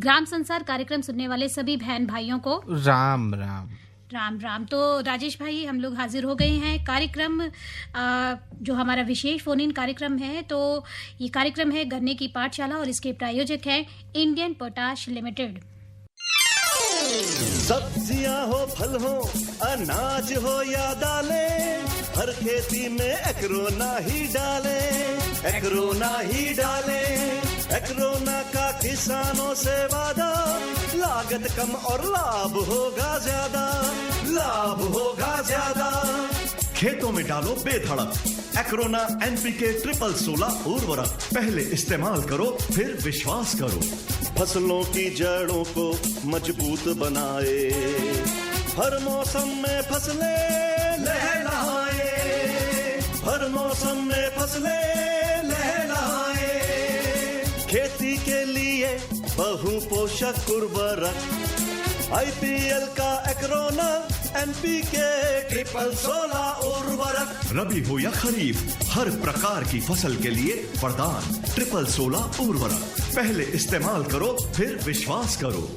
ग्राम संसार कार्यक्रम सुनने वाले सभी बहन भाइयों को राम राम। राम राम। तो राजेश भाई, हम लोग हाजिर हो गए हैं कार्यक्रम जो हमारा विशेष फोन इन कार्यक्रम है। तो ये कार्यक्रम है गन्ने की पाठशाला और इसके प्रायोजक है इंडियन पोटाश लिमिटेड। सब्जियां हो, फल हो, अनाज हो या दालें, हर खेती में एग्रोना ही डालें, एग्रोना ही डालें। एग्रोना का किसानों से वादा, लागत कम और लाभ होगा ज्यादा, लाभ होगा ज्यादा। खेतों में डालो बेधड़क एग्रोना NPK 16 उर्वरक, पहले इस्तेमाल करो फिर विश्वास करो। फसलों की जड़ों को मजबूत बनाए, हर मौसम में फसलें लहलहाए, हर मौसम में फसलें लहलहाए। खेती के लिए बहु पोषक उर्वरक, IPL का एग्रोना NPK 16 उर्वरक। रबी हो या खरीफ, हर प्रकार की फसल के लिए वरदान 16 उर्वरक, पहले इस्तेमाल करो फिर विश्वास करो।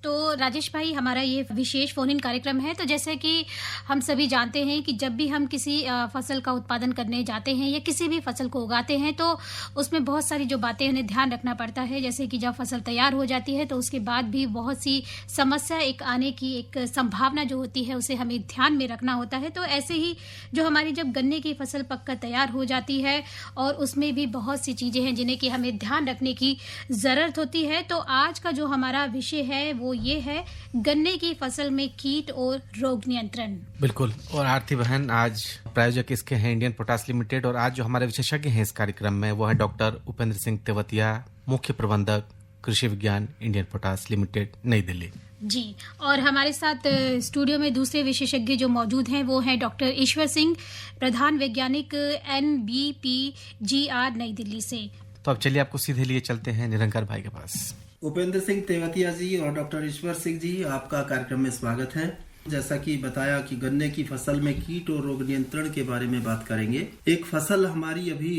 तो राजेश भाई, हमारा ये विशेष फोन इन कार्यक्रम है। तो जैसे कि हम सभी जानते हैं कि जब भी हम किसी फसल का उत्पादन करने जाते हैं या किसी भी फसल को उगाते हैं तो उसमें बहुत सारी जो बातें उन्हें ध्यान रखना पड़ता है। जैसे कि जब फसल तैयार हो जाती है तो उसके बाद भी बहुत सी समस्या एक आने की एक संभावना जो होती है उसे हमें ध्यान में रखना होता है। तो ऐसे ही जो हमारी जब गन्ने की फसल पककर तैयार हो जाती है और उसमें भी बहुत सी चीजें हैं जिन्हें कि हमें ध्यान रखने की जरूरत होती है। तो आज का जो हमारा विषय है वो ये है गन्ने की फसल में कीट और रोग नियंत्रण। बिल्कुल। और आरती बहन, आज प्रायोजक इसके हैं इंडियन पोटाश लिमिटेड, और आज जो हमारे विशेषज्ञ हैं इस कार्यक्रम में वो है डॉक्टर उपेंद्र सिंह तेवतिया, मुख्य प्रबंधक कृषि विज्ञान इंडियन पोटाश लिमिटेड, नई दिल्ली। जी, और हमारे साथ स्टूडियो में दूसरे विशेषज्ञ जो मौजूद हैं वो हैं डॉक्टर ईश्वर सिंह, प्रधान वैज्ञानिक NBPGR, नई दिल्ली से। तो अब चलिए आपको सीधे लिए चलते हैं निरंकार भाई के पास। उपेंद्र सिंह तेवतिया जी और डॉक्टर ईश्वर सिंह जी, आपका कार्यक्रम में स्वागत है। जैसा कि बताया कि गन्ने की फसल में कीट और रोग नियंत्रण के बारे में बात करेंगे। एक फसल हमारी अभी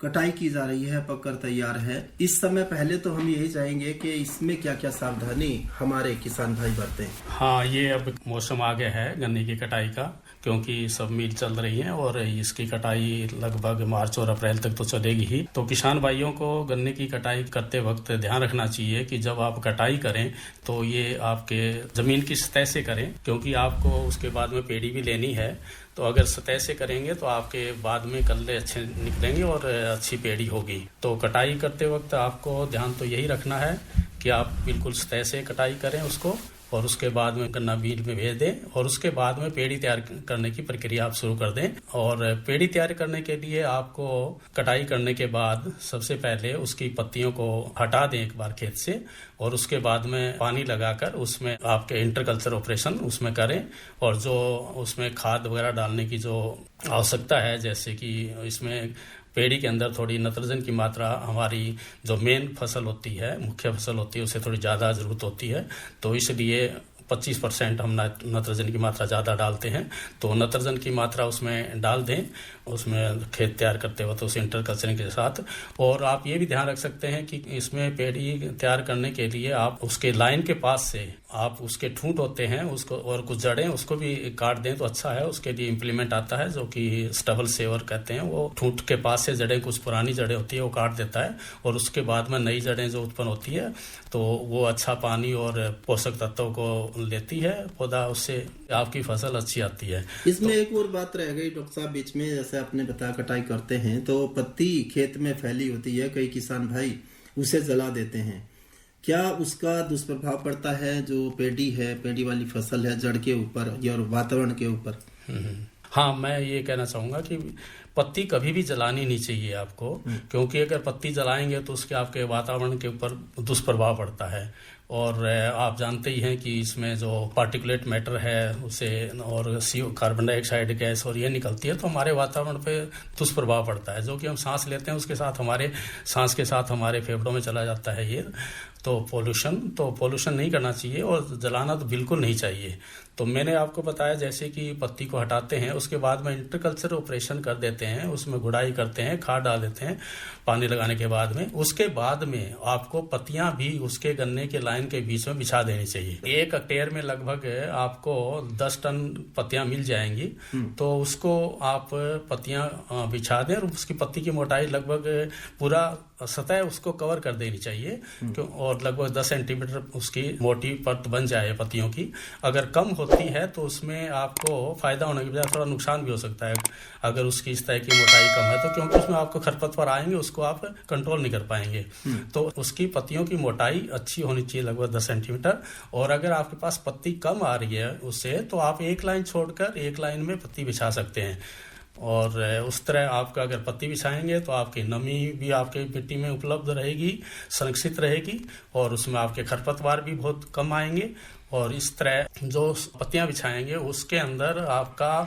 कटाई की जा रही है, पककर तैयार है। इस समय पहले तो हम यही चाहेंगे कि इसमें क्या क्या सावधानी हमारे किसान भाई बरतें। हाँ, ये अब मौसम आ गया है गन्ने की कटाई का, क्योंकि सब मिल चल रही हैं और इसकी कटाई लगभग मार्च और अप्रैल तक तो चलेगी ही। तो किसान भाइयों को गन्ने की कटाई करते वक्त ध्यान रखना चाहिए कि जब आप कटाई करें तो ये आपके जमीन की सतह से करें, क्योंकि आपको उसके बाद में पेड़ी भी लेनी है। तो अगर सतह से करेंगे तो आपके बाद में कल्ले अच्छे निकलेंगे और अच्छी पेड़ी होगी। तो कटाई करते वक्त आपको ध्यान तो यही रखना है कि आप बिल्कुल सतह से कटाई करें उसको, और उसके बाद में गन्ना मिल में भेज दें, और उसके बाद में पेड़ी तैयार करने की प्रक्रिया आप शुरू कर दें। और पेड़ी तैयार करने के लिए आपको कटाई करने के बाद सबसे पहले उसकी पत्तियों को हटा दें एक बार खेत से, और उसके बाद में पानी लगाकर उसमें आपके इंटरकल्चर ऑपरेशन उसमें करें। और जो उसमें खाद वगैरह डालने की जो आवश्यकता है, जैसे कि इसमें पेड़ी के अंदर थोड़ी नाइट्रोजन की मात्रा, हमारी जो मेन फसल होती है, मुख्य फसल होती है, उसे थोड़ी ज़्यादा ज़रूरत होती है। तो इसलिए 25% हम नाइट्रोजन की मात्रा ज़्यादा डालते हैं। तो नाइट्रोजन की मात्रा उसमें डाल दें, उसमें खेत तैयार करते वक्त उस इंटरकल्चरिंग के साथ। और आप ये भी ध्यान रख सकते हैं कि इसमें पेड़ी तैयार करने के लिए आप उसके लाइन के पास से आप उसके ठूंठ होते हैं उसको, और कुछ जड़ें उसको भी काट दें तो अच्छा है। उसके लिए इम्प्लीमेंट आता है जो कि स्टबल सेवर कहते हैं। वो ठूंठ के पास से जड़ें, कुछ पुरानी जड़ें होती है वो काट देता है, और उसके बाद में नई जड़ें जो उत्पन्न होती है तो वो अच्छा पानी और पोषक तत्वों को लेती है पौधा, उससे आपकी फसल अच्छी आती है। इसमें एक और बात रह गई डॉक्टर साहब बीच में, जैसे आपने बताया कटाई करते हैं तो पत्ती खेत में फैली होती है, कई किसान भाई उसे जला देते हैं। क्या उसका दुष्प्रभाव पड़ता है जो पेड़ी है, पेड़ी वाली फसल है, जड़ के ऊपर और वातावरण के ऊपर? हाँ, मैं ये कहना चाहूंगा कि पत्ती कभी भी जलानी नहीं चाहिए आपको, क्योंकि अगर पत्ती जलाएंगे तो उसके आपके वातावरण के ऊपर दुष्प्रभाव पड़ता है। और आप जानते ही हैं कि इसमें जो पार्टिकुलेट मैटर है उसे और कार्बन डाइऑक्साइड गैस और ये निकलती है, तो हमारे वातावरण पे दुष्प्रभाव पड़ता है। जो कि हम सांस लेते हैं उसके साथ हमारे सांस के साथ हमारे फेफड़ों में चला जाता है ये। तो पोल्यूशन नहीं करना चाहिए और जलाना तो बिल्कुल नहीं चाहिए। तो मैंने आपको बताया जैसे कि पत्ती को हटाते हैं, उसके बाद में इंटरकल्चर ऑपरेशन कर देते हैं, उसमें गुड़ाई करते हैं, खाद डाल देते हैं पानी लगाने के बाद में। उसके बाद में आपको पत्तियां भी उसके गन्ने के लाइन के बीच में बिछा देनी चाहिए। 1 हेक्टेयर में लगभग आपको 10 टन पत्तियां मिल जाएंगी। तो उसको आप पत्तियां बिछा दें और उसकी पत्ती की मोटाई लगभग पूरा सतह उसको कवर कर देनी चाहिए और लगभग 10 सेंटीमीटर उसकी मोटी परत बन जाए पत्तियों की। अगर कम होती है तो उसमें आपको फायदा होने के बजाय थोड़ा नुकसान भी हो सकता है अगर उसकी इस तरह की मोटाई कम है, तो क्योंकि उसमें आपको खरपतवार आएंगे, उसको आप कंट्रोल नहीं कर पाएंगे। तो उसकी पत्तियों की मोटाई अच्छी होनी चाहिए, लगभग 10 सेंटीमीटर। और अगर आपके पास पत्ती कम आ रही है उससे, तो आप एक लाइन छोड़कर एक लाइन में पत्ती बिछा सकते हैं। और उस तरह आपका अगर पत्ती बिछाएंगे तो आपकी नमी भी आपके मिट्टी में उपलब्ध रहेगी, संरक्षित रहेगी और उसमें आपके खरपतवार भी बहुत कम आएंगे। और इस तरह जो पत्तियां बिछाएंगे उसके अंदर आपका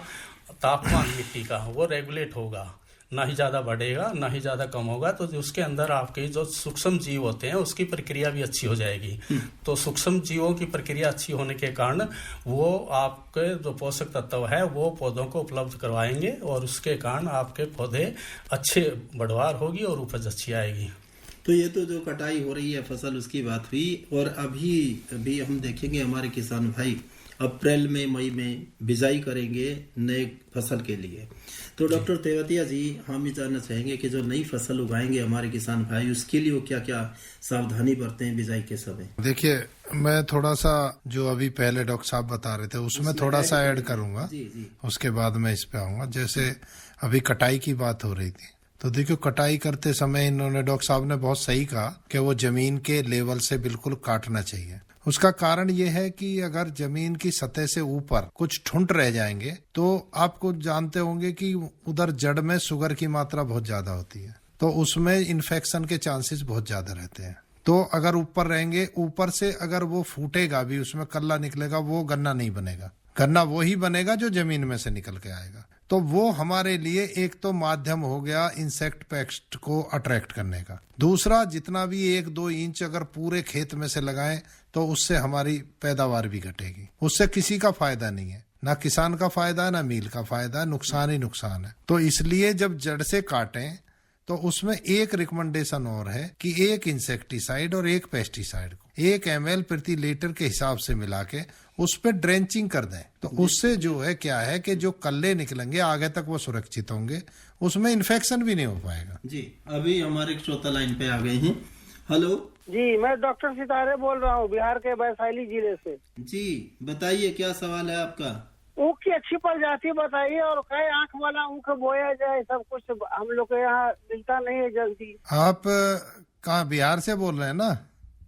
तापमान मिट्टी का वो रेगुलेट होगा, ना ही ज़्यादा बढ़ेगा ना ही ज़्यादा कम होगा। तो उसके अंदर आपके जो सूक्ष्म जीव होते हैं उसकी प्रक्रिया भी अच्छी हो जाएगी। तो सूक्ष्म जीवों की प्रक्रिया अच्छी होने के कारण वो आपके जो पोषक तत्व है वो पौधों को उपलब्ध करवाएंगे और उसके कारण आपके पौधे अच्छे बढ़वार होगी और उपज अच्छी आएगी। तो ये तो जो कटाई हो रही है फसल उसकी बात हुई। और अभी हम देखेंगे हमारे किसान भाई अप्रैल में मई में बिजाई करेंगे नए फसल के लिए। तो डॉक्टर तेवतिया जी, हम ये जानना चाहेंगे कि जो नई फसल उगाएंगे हमारे किसान भाई, उसके लिए वो क्या क्या सावधानी बरते हैं बिजाई के समय? देखिए, मैं थोड़ा सा जो अभी पहले डॉक्टर साहब बता रहे थे उसमें थोड़ा सा ऐड करूंगा। जी। उसके बाद मैं इस पे आऊंगा। जैसे अभी कटाई की बात हो रही थी, तो देखियो कटाई करते समय इन्होंने डॉक्टर साहब ने बहुत सही कहा कि वो जमीन के लेवल से बिल्कुल काटना चाहिए। उसका कारण ये है कि अगर जमीन की सतह से ऊपर कुछ ठुंड रह जाएंगे तो आपको जानते होंगे कि उधर जड़ में शुगर की मात्रा बहुत ज्यादा होती है, तो उसमें इन्फेक्शन के चांसेस बहुत ज्यादा रहते हैं। तो अगर ऊपर रहेंगे, ऊपर से अगर वो फूटेगा भी, उसमें कल्ला निकलेगा, वो गन्ना नहीं बनेगा। गन्ना वो ही बनेगा जो जमीन में से निकल के आएगा। तो वो हमारे लिए एक तो माध्यम हो गया इंसेक्ट पेस्ट को अट्रैक्ट करने का। दूसरा, जितना भी 1-2 इंच अगर पूरे खेत में से लगाएं तो उससे हमारी पैदावार भी घटेगी। उससे किसी का फायदा नहीं है, ना किसान का फायदा है ना मील का फायदा है, नुकसान ही नुकसान है। तो इसलिए जब जड़ से काटें तो उसमें एक रिकमेंडेशन और है कि 1 इंसेक्टिसाइड और 1 पेस्टिसाइड को 1 ml प्रति लीटर के हिसाब से मिला के उस पर ड्रेंचिंग कर दें। तो उससे जो है क्या है कि जो कल्ले निकलेंगे आगे तक वो सुरक्षित होंगे, उसमें इन्फेक्शन भी नहीं हो पाएगा। जी, अभी हमारे श्रोता लाइन पे आ गए हैं। हेलो जी, मैं डॉक्टर सितारे बोल रहा हूँ, बिहार के वैशाली जिले से। जी, बताइए क्या सवाल है आपका? ऊख की अच्छी प्रजाति बताइए और कई आंख वाला ऊख बोया जाए, सब कुछ हम लोग के यहाँ मिलता नहीं है जल्दी। आप कहाँ, बिहार से बोल रहे हैं ना?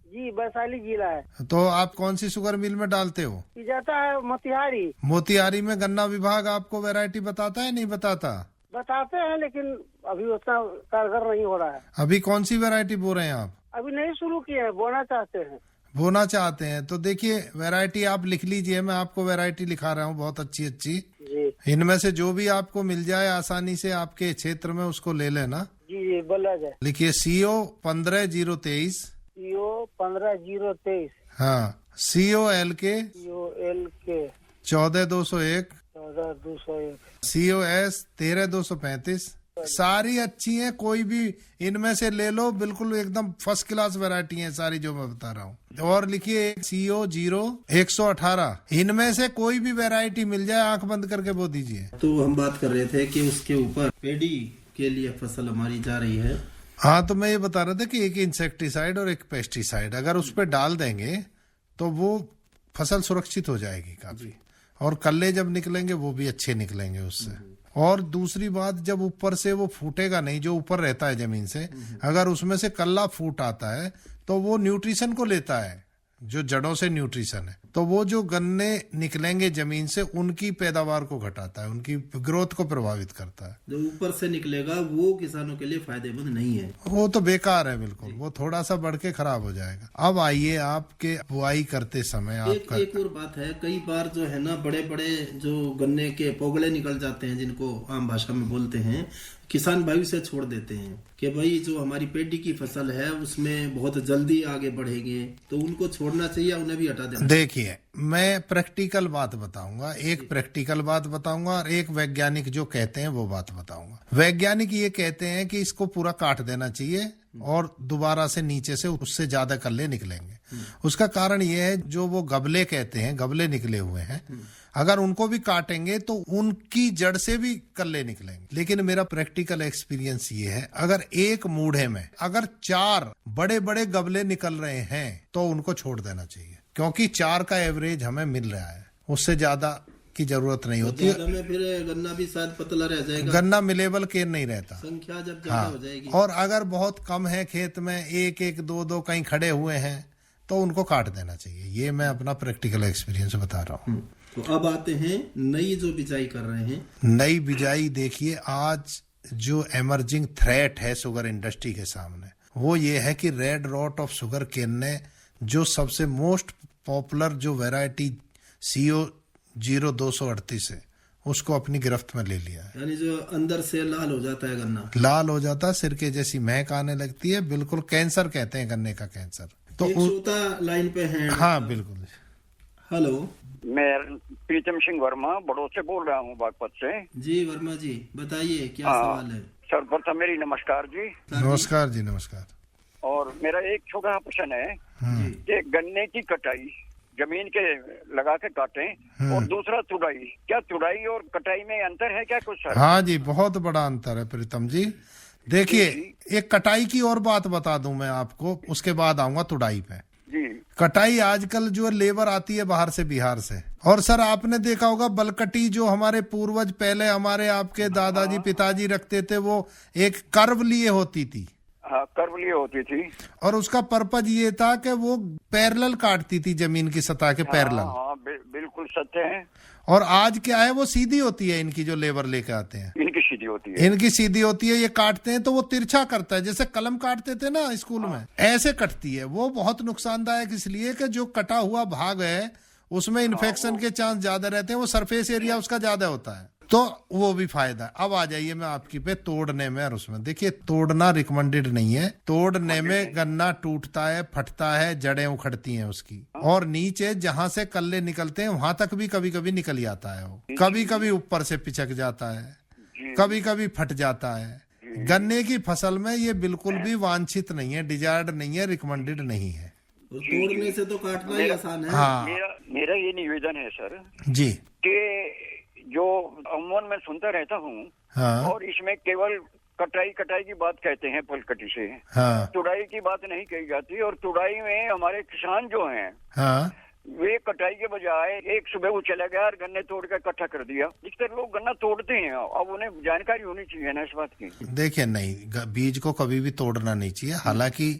जी, वैशाली जिला है। तो आप कौन सी शुगर मिल में डालते हो? ये जाता है मोतिहारी। मोतिहारी में गन्ना विभाग आपको वैरायटी बताता है नहीं बताता? बताते हैं लेकिन अभी उतना कारगर नहीं हो रहा है। अभी कौन सी वैरायटी बो रहे हैं आप? अभी नहीं शुरू किए हैं, बोना चाहते हैं। बोना चाहते हैं तो देखिए वैरायटी आप लिख लीजिए, मैं आपको वैरायटी लिखा रहा हूँ बहुत अच्छी अच्छी। जी, इनमें से जो भी आपको मिल जाए आसानी से आपके क्षेत्र में उसको ले लेना। जी बोला जाए। लिखिए CO 15023। CO 15023। हाँ, COL के 14201। 14201। COS 13235। सारी अच्छी हैं, कोई भी इनमें से ले लो, बिल्कुल एकदम फर्स्ट क्लास वैरायटी है सारी जो मैं बता रहा हूँ। और लिखिए CO 0118। इनमें से कोई भी वैरायटी मिल जाए, आंख बंद करके बो दीजिए। तो हम बात कर रहे थे कि उसके ऊपर पेडी के लिए फसल हमारी जा रही है। हाँ, तो मैं ये बता रहा था कि 1 इंसेक्टिसाइड और 1 पेस्टिसाइड अगर उस पर डाल देंगे तो वो फसल सुरक्षित हो जाएगी काफी, और कल्ले जब निकलेंगे वो भी अच्छे निकलेंगे उससे। और दूसरी बात, जब ऊपर से वो फूटेगा नहीं, जो ऊपर रहता है जमीन से, अगर उसमें से कल्ला फूट आता है तो वो न्यूट्रिशन को लेता है, जो जड़ों से न्यूट्रिशन है, तो वो जो गन्ने निकलेंगे जमीन से उनकी पैदावार को घटाता है, उनकी ग्रोथ को प्रभावित करता है। जो ऊपर से निकलेगा वो किसानों के लिए फायदेमंद नहीं है, वो तो बेकार है बिल्कुल, वो थोड़ा सा बढ़ के खराब हो जाएगा। अब आइए आपके बुआई करते समय एक और बात है, कई बार जो है ना बड़े बड़े जो गन्ने के पोगले निकल जाते हैं, जिनको आम भाषा में बोलते हैं, किसान भाई से छोड़ देते हैं कि भाई जो हमारी पेडी की फसल है उसमें बहुत जल्दी आगे बढ़ेंगे, तो उनको छोड़ना चाहिए, उन्हें भी हटा देना। देखिए, मैं प्रैक्टिकल बात बताऊंगा, एक प्रैक्टिकल बात बताऊंगा और एक वैज्ञानिक जो कहते हैं वो बात बताऊंगा। वैज्ञानिक ये कहते हैं कि इसको पूरा काट देना चाहिए और दोबारा से नीचे से उससे ज्यादा कल्ले निकलेंगे। उसका कारण ये है, जो वो गबले कहते हैं, गबले निकले हुए हैं, अगर उनको भी काटेंगे तो उनकी जड़ से भी कल्ले निकलेंगे। लेकिन मेरा प्रैक्टिकल एक्सपीरियंस ये है, अगर एक मूढ़े में अगर 4 बड़े बड़े गबले निकल रहे हैं तो उनको छोड़ देना चाहिए, क्योंकि 4 का एवरेज हमें मिल रहा है, उससे ज्यादा की जरूरत नहीं होती है। में फिर गन्ना भी शायद पतला रह जाएगा, गन्ना मिलेबल के नहीं रहता, संख्या जब ज्यादा हो जाएगी। और अगर बहुत कम है खेत में, 1-1, 2-2 कहीं खड़े हुए हैं, तो उनको काट देना चाहिए। ये मैं अपना प्रैक्टिकल एक्सपीरियंस बता रहा हूँ। तो अब आते हैं नई जो बिजाई कर रहे हैं। नई बिजाई देखिए, आज जो एमर्जिंग थ्रेट है शुगर इंडस्ट्री के सामने, वो ये है कि red rot of sugar cane ने जो सबसे मोस्ट पॉपुलर जो वैरायटी CO 0238 है, उसको अपनी गिरफ्त में ले लिया है। यानी जो अंदर से लाल हो जाता है गन्ना, लाल हो जाता है, सिरके जैसी महक आने लगती है, बिल्कुल कैंसर कहते हैं, गन्ने का कैंसर। तो एक श्रोता लाइन पे है। हाँ बिल्कुल। हेलो, मैं प्रीतम सिंह वर्मा बड़ौद से बोल रहा हूँ, बागपत से। जी वर्मा जी, बताइए क्या सवाल है। सर्वप्रथम मेरी नमस्कार जी। नमस्कार जी, नमस्कार। और मेरा एक छोटा प्रश्न है कि गन्ने की कटाई जमीन के लगा के काटें और दूसरा तुड़ाई, क्या तुड़ाई और कटाई में अंतर है क्या कुछ सर? हाँ जी, बहुत बड़ा अंतर है प्रीतम जी। देखिए, एक कटाई की और बात बता दूं मैं आपको, उसके बाद आऊंगा तुड़ाई पे। जी, कटाई आजकल जो लेबर आती है बाहर से, बिहार से, और सर आपने देखा होगा बलकटी जो हमारे पूर्वज पहले हमारे आपके दादाजी पिताजी रखते थे, वो एक कर्व लिए होती थी। हाँ, कर्व लिए होती थी, और उसका पर्पज ये था कि वो पैरेलल काटती थी जमीन की सतह के पैरेलल। हाँ, बिल्कुल सत्य है। और आज क्या है, वो सीधी होती है, इनकी जो लेबर लेके आते हैं, इनकी सीधी होती है, इनकी सीधी होती है। ये काटते हैं तो वो तिरछा करता है, जैसे कलम काटते थे ना स्कूल में, ऐसे कटती है। वो बहुत नुकसानदायक इसलिए कि जो कटा हुआ भाग है उसमें इन्फेक्शन के चांस ज्यादा रहते हैं, वो सरफेस एरिया उसका ज्यादा होता है, तो वो भी फायदा है। अब आ जाइए मैं आपकी पे तोड़ने में और उसमें। देखिए, तोड़ना रिकमेंडेड नहीं है। तोड़ने में गन्ना टूटता है, फटता है, जड़ें उखड़ती हैं उसकी, और नीचे जहां से कल्ले निकलते हैं वहां तक भी कभी कभी निकल जाता है वो, कभी कभी ऊपर से पिचक जाता है, कभी कभी फट जाता है। गन्ने की फसल में ये बिल्कुल भी वांछित नहीं है, डिजायर्ड नहीं है, रिकमेंडेड नहीं है। तोड़ने से तो काटना ही आसान है। हाँ, मेरा ये निवेदन है सर जी, कि जो अमूमन मैं सुनता रहता हूँ, हाँ, और इसमें केवल कटाई की बात कहते हैं पलकटी से, हाँ, तुड़ाई की बात नहीं कही जाती। और तुड़ाई में हमारे किसान जो हैं, हाँ, वे कटाई के बजाय एक सुबह वो चला गया और गन्ने तोड़ के इकट्ठा कर दिया। अधिकतर लोग गन्ना तोड़ते हैं, अब उन्हें जानकारी होनी चाहिए ना इस बात की। देखिए, नहीं, बीज को कभी भी तोड़ना नहीं चाहिए। हालांकि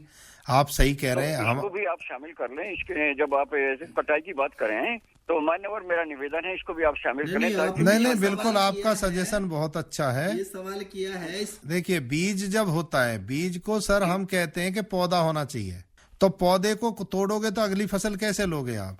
आप सही कह रहे हैं, इसको भी आप शामिल कर लें इसके, जब आप कटाई की बात करें तो मान्यवर मेरा निवेदन है इसको भी आप शामिल करें। नहीं, बिल्कुल आपका सजेशन बहुत अच्छा है। ये सवाल किया है। देखिए, बीज जब होता है, बीज को सर हम कहते हैं कि पौधा होना चाहिए, तो पौधे को तोड़ोगे तो अगली फसल कैसे लोगे आप,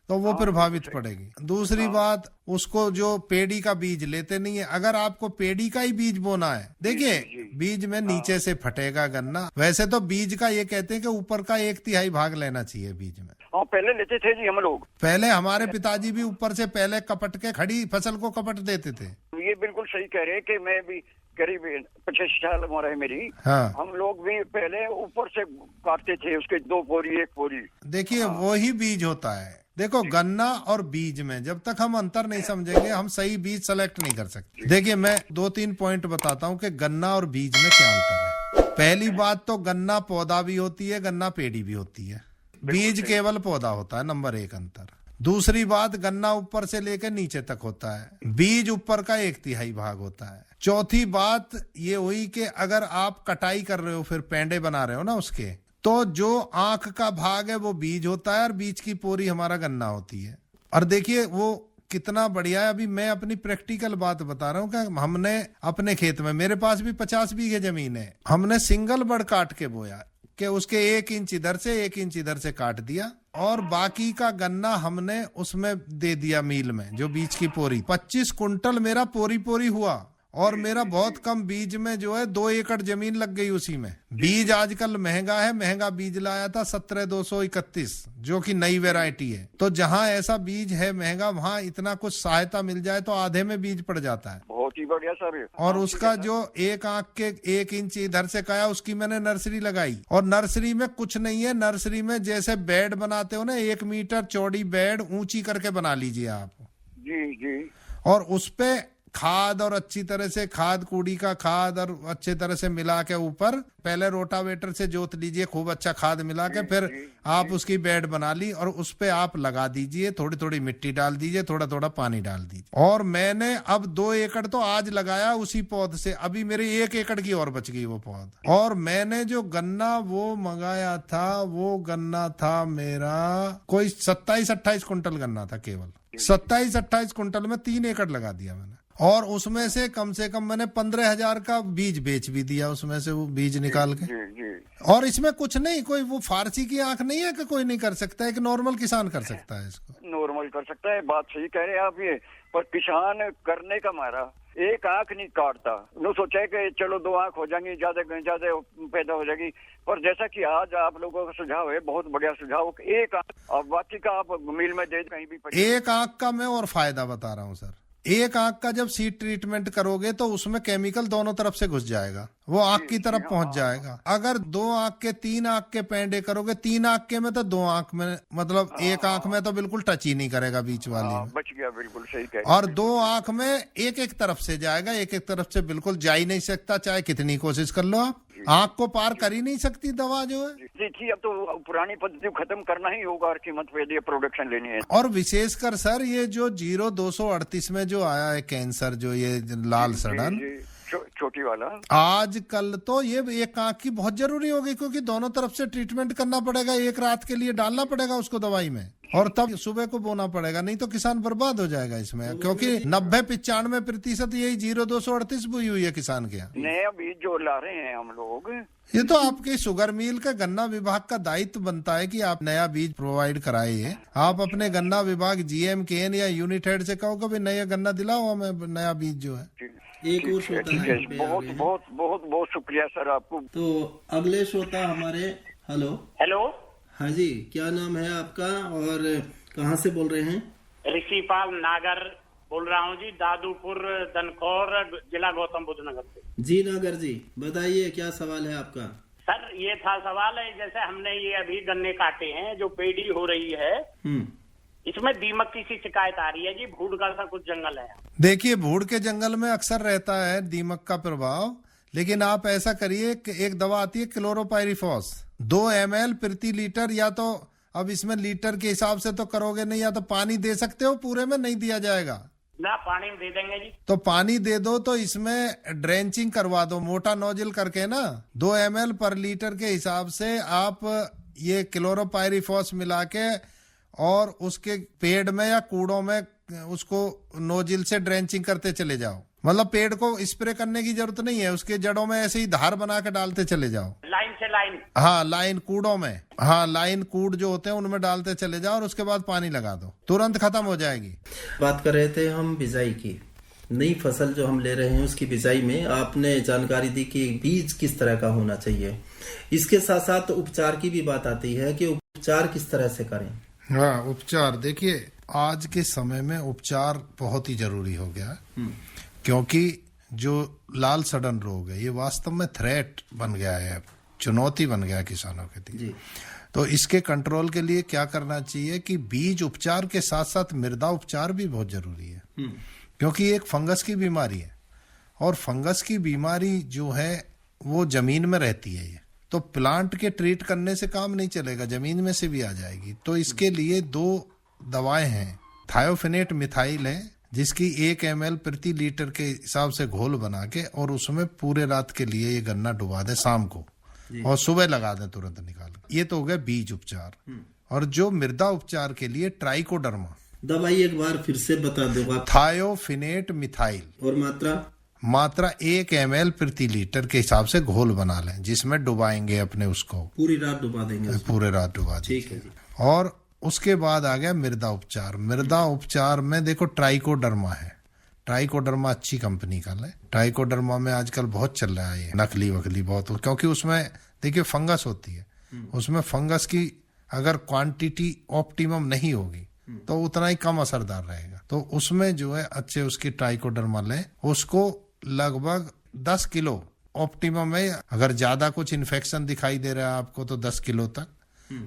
तो वो प्रभावित पड़ेगी। दूसरी बात, उसको जो पेड़ी का बीज लेते नहीं है, अगर आपको पेड़ी का ही बीज बोना है, देखिए बीज में नीचे से फटेगा गन्ना। वैसे तो बीज का ये कहते हैं कि ऊपर का 1/3 भाग लेना चाहिए बीज में। हाँ, पहले लेते थे जी हम लोग, पहले हमारे पिताजी भी ऊपर से पहले कपट के खड़ी फसल को कपट देते थे। ये बिल्कुल सही कह रहे हैं कि मैं भी करीब 25 साल उम्र है मेरी। हाँ, हम लोग भी पहले ऊपर से काटते थे उसके 2 बोरी 1 बोरी। देखिए, वो ही बीज होता है। देखो, गन्ना और बीज में जब तक हम अंतर नहीं समझेंगे, हम सही बीज सेलेक्ट नहीं कर सकते। देखिए, मैं 2-3 पॉइंट बताता हूँ कि गन्ना और बीज में क्या अंतर है। पहली बात तो गन्ना पौधा भी होती है, गन्ना पेड़ी भी होती है, बीज केवल पौधा होता है, नंबर 1 अंतर। दूसरी बात, गन्ना ऊपर से लेकर नीचे तक होता है, बीज ऊपर का 1/3 भाग होता है। चौथी बात ये हुई कि अगर आप कटाई कर रहे हो, फिर पेंडे बना रहे हो ना उसके, तो जो आंख का भाग है वो बीज होता है और बीज की पोरी हमारा गन्ना होती है। और देखिए वो कितना बढ़िया है। अभी मैं अपनी प्रैक्टिकल बात बता रहा हूँ कि हमने अपने खेत में, मेरे पास भी 50 बीघे जमीन है, हमने सिंगल बड़ काट के बोया कि उसके 1 इंच इधर से 1 इंच इधर से काट दिया और बाकी का गन्ना हमने उसमें दे दिया मील में, जो बीज की पोरी। 25 कुंटल मेरा पोरी पोरी हुआ और मेरा बहुत कम बीज में जो है 2 एकड़ जमीन लग गई उसी में। बीज आजकल महंगा है, महंगा बीज लाया था 17,231 जो कि नई वैरायटी है। तो जहाँ ऐसा बीज है महंगा, वहाँ इतना कुछ सहायता मिल जाए तो आधे में बीज पड़ जाता है। बहुत ही बढ़िया सर। और उसका जो 1 आंख के 1 इंच इधर से काया, उसकी मैंने नर्सरी लगाई। और नर्सरी में कुछ नहीं है, नर्सरी में जैसे बेड बनाते हो ना, 1 मीटर चौड़ी बेड ऊंची करके बना लीजिए आप जी जी। और उस पे खाद और अच्छी तरह से खाद, कूड़ी का खाद और अच्छे तरह से मिला के ऊपर पहले रोटावेटर से जोत लीजिए, खूब अच्छा खाद मिला के फिर आप उसकी बेड बना ली और उस पे आप लगा दीजिए, थोड़ी थोड़ी मिट्टी डाल दीजिए, थोड़ा थोड़ा पानी डाल दीजिए। और मैंने अब 2 एकड़ तो आज लगाया उसी पौध से, अभी मेरे 1 एकड़ की और बच गई वो पौध। और मैंने जो गन्ना वो मंगाया था, वो गन्ना था मेरा कोई 27-28 कुंटल गन्ना था, केवल 27-28 कुंटल में 3 एकड़ लगा दिया मैंने। और उसमें से कम मैंने 15,000 का बीज बेच भी दिया, उसमें से वो बीज निकाल के। और इसमें कुछ नहीं, कोई वो फारसी की आंख नहीं है कि कोई नहीं कर सकता है, एक नॉर्मल किसान कर सकता है इसको। नॉर्मल कर सकता है, बात सही कह रहे हैं आप। ये पर किसान करने का मारा 1 आंख नहीं काटता, नो सोचा कि चलो 2 आंख हो जाएंगी, ज्यादा पैदा हो जाएगी। पर जैसा कि आज आप लोगों का सुझाव है, बहुत बढ़िया सुझाव, 1 आंख, और बाकी का आप मिल में दे कहीं भी। 1 आंख का मैं और फायदा बता रहा हूँ सर। 1 आंख का जब सीड ट्रीटमेंट करोगे तो उसमें केमिकल दोनों तरफ से घुस जाएगा, वो आंख की तरफ पहुंच जाएगा। अगर 2 आंख के 3 आंख के पेंडे करोगे, 3 आंख के में तो 2 आंख में, मतलब 1 आंख में तो बिल्कुल टच ही नहीं करेगा बीच वाली में। बच गया, बिल्कुल सही कह। और 2 आंख में एक तरफ से जाएगा, एक तरफ से बिल्कुल जा ही नहीं सकता, चाहे कितनी कोशिश कर लो आप, आंख को पार कर ही नहीं सकती दवा जो है। जी, अब तो पुरानी पद्धति खत्म करना ही होगा और कीमत पे यदि प्रोडक्शन लेनी है। और विशेषकर सर ये जो 0238 में जो आया है कैंसर, जो ये लाल सड़न छोटी वाला, आजकल तो ये 1 आंख की बहुत जरूरी होगी, क्योंकि दोनों तरफ से ट्रीटमेंट करना पड़ेगा, 1 रात के लिए डालना पड़ेगा उसको दवाई में, और तब सुबह को बोना पड़ेगा, नहीं तो किसान बर्बाद हो जाएगा इसमें। क्योंकि 90-95% यही 0238 बोई हुई है किसान के यहाँ। नया बीज जो ला रहे हैं हम लोग, ये तो आपके शुगर मिल का गन्ना विभाग का दायित्व बनता है कि आप नया बीज प्रोवाइड कराइए। आप अपने गन्ना विभाग GMKN या यूनिटेड से कहो कि नया गन्ना दिलाओ हमें, नया बीज जो है। एक और श्रोता है, बहुत बहुत बहुत बहुत शुक्रिया सर आपको। तो अगले श्रोता हमारे, हेलो। हाँ जी, क्या नाम है आपका और कहाँ से बोल रहे हैं? ऋषिपाल नागर बोल रहा हूँ जी, दादूपुर दनखौर, जिला गौतम बुद्ध नगर से। जी नागर जी, बताइए क्या सवाल है आपका? सर ये था सवाल है, जैसे हमने ये अभी गन्ने काटे हैं, जो पेड़ी हो रही है, इसमें दीमक की सी शिकायत आ रही है जी, भूड का सा कुछ जंगल है। देखिए भूड के जंगल में अक्सर रहता है दीमक का प्रभाव, लेकिन आप ऐसा करिए कि एक दवा आती है क्लोरोपाइरिफॉस, 2 ml प्रति लीटर, या तो अब इसमें लीटर के हिसाब से तो करोगे नहीं, या तो पानी दे सकते हो, पूरे में नहीं दिया जाएगा ना, पानी दे देंगे जी। तो पानी दे दो, तो इसमें ड्रेंचिंग करवा दो मोटा नोजल करके ना, 2 ml पर लीटर के हिसाब से आप ये क्लोरोपाइरिफॉस मिला के और उसके पेड़ में या कूड़ों में उसको नोजिल से ड्रेंचिंग करते चले जाओ। मतलब पेड़ को स्प्रे करने की जरूरत नहीं है, उसके जड़ों में ऐसे ही धार बना के डालते चले जाओ, लाइन से लाइन। हाँ लाइन कूड़ों में, हाँ लाइन कूड़ जो होते हैं उनमें डालते चले जाओ और उसके बाद पानी लगा दो, तुरंत खत्म हो जाएगी। बात कर रहे थे हम बिजाई की, नई फसल जो हम ले रहे हैं उसकी बिजाई में आपने जानकारी दी कि बीज किस तरह का होना चाहिए। इसके साथ साथ उपचार की भी बात आती है कि उपचार किस तरह से करें। हाँ उपचार, देखिए आज के समय में उपचार बहुत ही जरूरी हो गया है, क्योंकि जो लाल सड़न रोग है ये वास्तव में थ्रेट बन गया है, चुनौती बन गया किसानों के लिए। तो इसके कंट्रोल के लिए क्या करना चाहिए कि बीज उपचार के साथ साथ मृदा उपचार भी बहुत जरूरी है, क्योंकि एक फंगस की बीमारी है और फंगस की बीमारी जो है वो जमीन में रहती है, ये तो प्लांट के ट्रीट करने से काम नहीं चलेगा, जमीन में से भी आ जाएगी। तो इसके लिए 2 दवाएं हैं, थायोफेनेट मिथाइल है जिसकी 1 ml प्रति लीटर के हिसाब से घोल बना के और उसमें पूरे रात के लिए ये गन्ना डुबा दे शाम को, और सुबह लगा दें तुरंत निकाल। ये तो हो गया बीज उपचार। और जो मृदा उपचार के लिए ट्राइकोडर्मा दवाई एक बार फिर से बता दो आप। Thiophanate methyl. और मात्रा 1 ml प्रति लीटर के हिसाब से घोल बना लें, जिसमें डुबाएंगे अपने उसको, पूरी रात डुबा देंगे, पूरे रात डुबा देंगे। ठीक है जी। और उसके बाद आ गया मृदा उपचार। मृदा उपचार में देखो ट्राइकोडर्मा है। ट्राइकोडर्मा अच्छी कंपनी का है। ट्राइकोडर्मा में आजकल बहुत चल रहा है ये नकली वकली बहुत, क्योंकि उसमें देखिए फंगस होती है। उसमें फंगस की अगर क्वांटिटी ऑप्टिमम नहीं होगी तो उतना ही कम असरदार रहेगा। तो उसमें जो है अच्छे उसकी ट्राइकोडर्मा लें, उसको लगभग 10 किलो ऑप्टिमम है। अगर ज्यादा कुछ इन्फेक्शन दिखाई दे रहा है आपको तो 10 किलो तक,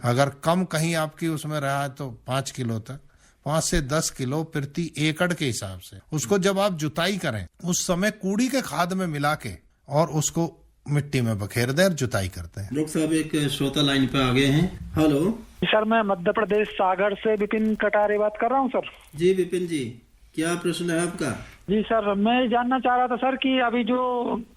अगर कम कहीं आपकी उसमें रहा है तो 5 किलो तक, 5 से 10 किलो प्रति एकड़ के हिसाब से उसको जब आप जुताई करें उस समय कूड़ी के खाद में मिला के और उसको मिट्टी में बखेर दे और जुताई करते हैं। डॉक्टर साहब एक श्रोता लाइन पे आ गए हैं। हेलो सर, मैं मध्य प्रदेश सागर से विपिन कटारे बात कर रहा हूँ सर। जी विपिन जी, क्या प्रश्न है आपका? जी सर, मैं जानना चाह रहा था सर कि अभी जो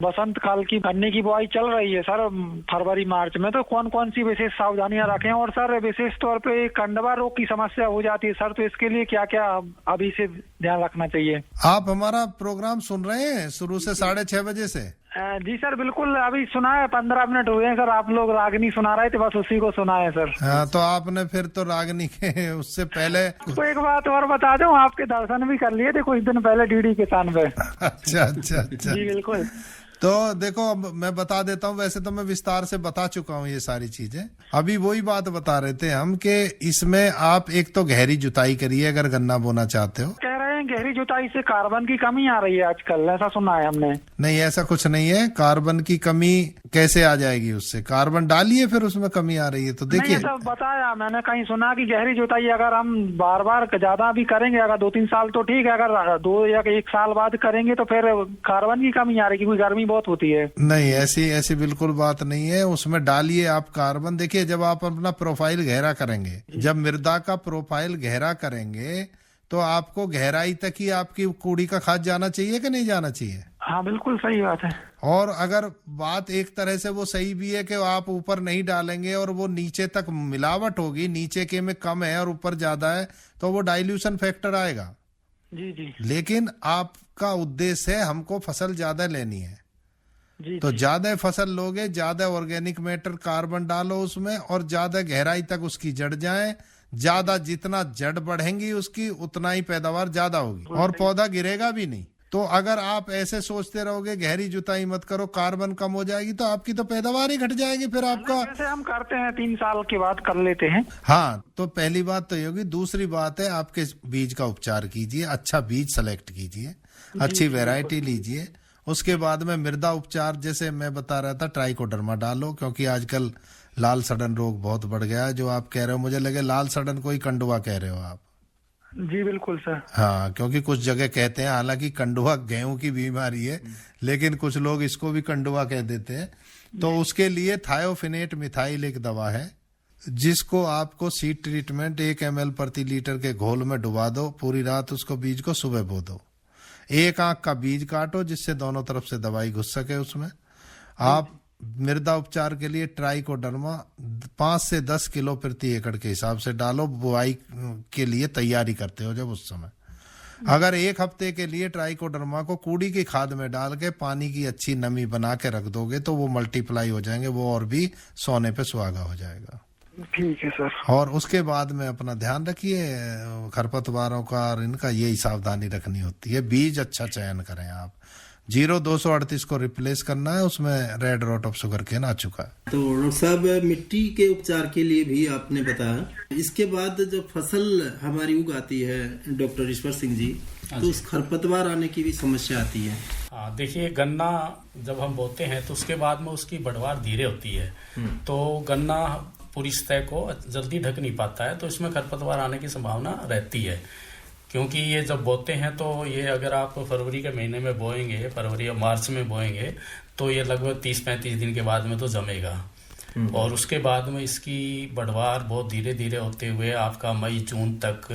बसंत काल की गन्ने की बुआई चल रही है सर फरवरी मार्च में, तो कौन कौन सी विशेष सावधानियां रखें? और सर विशेष तौर पे कंडवा रोग की समस्या हो जाती है सर, तो इसके लिए क्या क्या अभी से ध्यान रखना चाहिए? आप हमारा प्रोग्राम सुन रहे हैं शुरू से 6:30 बजे से? जी सर बिल्कुल, अभी सुना है, 15 मिनट हुए हैं सर, आप लोग रागनी सुना रहे थे, बस उसी को सुना है सर। हाँ, तो आपने फिर तो रागनी के उससे पहले तो एक बात और बता दूं, आपके दर्शन भी कर लिए थे कुछ दिन पहले डीडी किसान पे। अच्छा। जी बिल्कुल। तो देखो अब मैं बता देता हूँ, वैसे तो मैं विस्तार से बता चुका हूँ ये सारी चीजें। अभी वही बात बता रहे थे हम कि इसमें आप एक तो गहरी जुताई करिए अगर गन्ना बोना चाहते हो। कह रहे हैं गहरी जुताई से कार्बन की कमी आ रही है आजकल, ऐसा सुना है हमने। नहीं, ऐसा कुछ नहीं है। कार्बन की कमी कैसे आ जाएगी उससे? कार्बन डालिए फिर उसमें कमी आ रही है तो देखिए। सब बताया मैंने, कहीं सुना कि गहरी जुताई अगर हम बार बार ज्यादा भी करेंगे, अगर 2-3 साल तो ठीक है, अगर 2 या 1 साल बाद करेंगे तो फिर कार्बन की कमी आ रही है, क्योंकि गर्मी बहुत होती है। नहीं, ऐसी बिल्कुल बात नहीं है। उसमें डालिए आप कार्बन। देखिए जब आप अपना प्रोफाइल गहरा करेंगे, जब मृदा का प्रोफाइल गहरा करेंगे तो आपको गहराई तक ही आपकी कूड़ी का खाद जाना चाहिए कि नहीं जाना चाहिए? हाँ बिल्कुल सही बात है। और अगर बात एक तरह से वो सही भी है कि आप ऊपर नहीं डालेंगे और वो नीचे तक मिलावट होगी, नीचे के में कम है और ऊपर ज्यादा है तो वो डाइल्यूशन फैक्टर आएगा। जी। लेकिन आपका उद्देश्य है हमको फसल ज्यादा लेनी है, जी, तो ज्यादा फसल लोगे, ज्यादा ऑर्गेनिक मैटर कार्बन डालो उसमें और ज्यादा गहराई तक उसकी जड़ जाए। ज्यादा जितना जड़ बढ़ेंगी उसकी उतना ही पैदावार ज्यादा होगी और पौधा गिरेगा भी नहीं। तो अगर आप ऐसे सोचते रहोगे गहरी जुताई मत करो, कार्बन कम हो जाएगी, तो आपकी तो पैदावार ही घट जाएगी। फिर आपका जैसे हम करते हैं 3 साल के बाद कर लेते हैं। हाँ, तो पहली बात तो ये होगी। दूसरी बात है आपके बीज का उपचार कीजिए, अच्छा बीज सेलेक्ट कीजिए, अच्छी वैरायटी लीजिए। उसके बाद में मृदा उपचार जैसे मैं बता रहा था, ट्राइकोडर्मा डालो, क्योंकि आजकल लाल सड़न रोग बहुत बढ़ गया है। जो आप कह रहे हो, मुझे लगे लाल सड़न को ही कंडुआ कह रहे हो आप। जी बिल्कुल सर। हाँ, क्योंकि कुछ जगह कहते हैं, हालांकि कंडुआ गेहूं की बीमारी है लेकिन कुछ लोग इसको भी कंडुआ कह देते हैं। तो उसके लिए थायोफिनेट मिथाइल एक दवा है जिसको आपको सीड ट्रीटमेंट 1 ml प्रति लीटर के घोल में डुबा दो, पूरी रात उसको बीज को सुबह बो दो। 1 आंख का बीज काटो जिससे दोनों तरफ से दवाई घुस सके उसमें। आप मृदा उपचार के लिए ट्राइकोडर्मा 5 से 10 किलो प्रति एकड़ के हिसाब से डालो, बुआई के लिए तैयारी करते हो जब उस समय। अगर 1 हफ्ते के लिए ट्राइकोडर्मा को कूड़ी की खाद में डाल के पानी की अच्छी नमी बना के रख दोगे तो वो मल्टीप्लाई हो जाएंगे, वो और भी सोने पे सुहागा हो जाएगा। ठीक है सर। और उसके बाद में अपना ध्यान रखिए खरपतवारों का और इनका यही सावधानी रखनी होती है। बीज अच्छा चयन करें आप। 0238 को रिप्लेस करना है, उसमें red rot of sugar cane आ चुका है। तो डॉक्टर साहब मिट्टी के उपचार के लिए भी आपने बताया। इसके बाद जब फसल हमारी उग आती है डॉक्टर ईश्वर सिंह जी, तो उस खरपतवार आने की भी समस्या आती है। हाँ, देखिए गन्ना जब हम बोते हैं तो उसके बाद में उसकी बढ़वार धीरे होती है, तो गन्ना पूरी सतह को जल्दी ढक नहीं पाता है, तो इसमें खरपतवार आने की संभावना रहती है। क्योंकि ये जब बोते हैं तो ये अगर आप फरवरी के महीने में बोएंगे, फरवरी और मार्च में बोएंगे, तो ये लगभग 30-35 दिन के बाद में तो जमेगा। और उसके बाद में इसकी बढ़वार बहुत धीरे धीरे होते हुए आपका मई जून तक,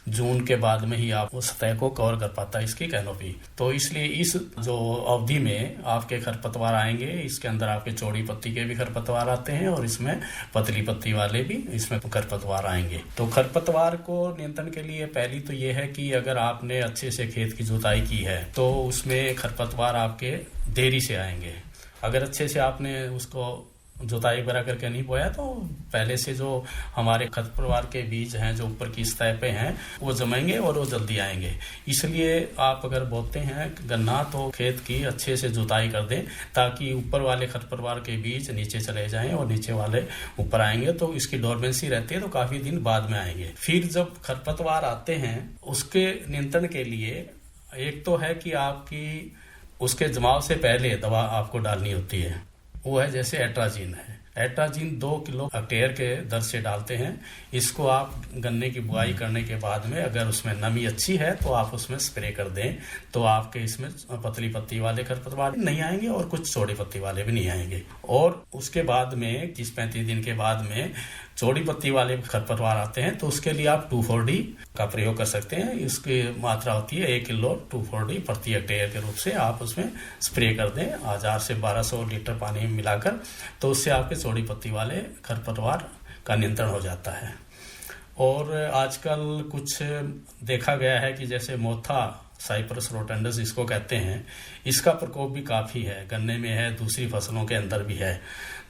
जून के बाद में ही आप उस सतह को कवर कर पाता है इसकी कैनोपी। तो इसलिए इस जो अवधि में आपके खरपतवार आएंगे, इसके अंदर आपके चौड़ी पत्ती के भी खरपतवार आते हैं और इसमें पतली पत्ती वाले भी इसमें खरपतवार आएंगे। तो खरपतवार को नियंत्रण के लिए पहली तो ये है कि अगर आपने अच्छे से खेत की जुताई की है तो उसमें खरपतवार आपके देरी से आएंगे। अगर अच्छे से आपने उसको जुताई वगैरह करके नहीं बोया तो पहले से जो हमारे खरपतवार के बीज हैं जो ऊपर की सतह पे हैं वो जमेंगे और वो जल्दी आएंगे। इसलिए आप अगर बोते हैं गन्ना तो खेत की अच्छे से जुताई कर दें ताकि ऊपर वाले खरपतवार के बीज नीचे चले जाएं और नीचे वाले ऊपर आएंगे। तो इसकी डोरमेंसी रहती है तो काफी दिन बाद में आएंगे। फिर जब खरपतवार आते हैं उसके नियंत्रण के लिए एक तो है कि आपकी उसके जमाव से पहले दवा आपको डालनी होती है, वो है जैसे एट्राजीन है। एट्राजीन 2 किलो हेक्टेयर के दर से डालते हैं। इसको आप गन्ने की बुआई करने के बाद में अगर उसमें नमी अच्छी है तो आप उसमें स्प्रे कर दें तो आपके इसमें पतली पत्ती वाले खरपतवार नहीं आएंगे और कुछ चौड़ी पत्ती वाले भी नहीं आएंगे। और उसके बाद में 30-35 दिन के बाद में चौड़ी पत्ती वाले खरपतवार आते हैं तो उसके लिए आप 2,4-D का प्रयोग कर सकते हैं। इसकी मात्रा होती है 1 किलो 2,4-D प्रति हेक्टेयर के रूप से आप उसमें स्प्रे कर दें 1000 से 1200 लीटर पानी में मिलाकर, तो उससे आपके चौड़ी पत्ती वाले खरपतवार का नियंत्रण हो जाता है। और आजकल कुछ देखा गया है कि जैसे मोथा, साइप्रस रोटेंडस इसको कहते हैं, इसका प्रकोप भी काफी है, गन्ने में है, दूसरी फसलों के अंदर भी है।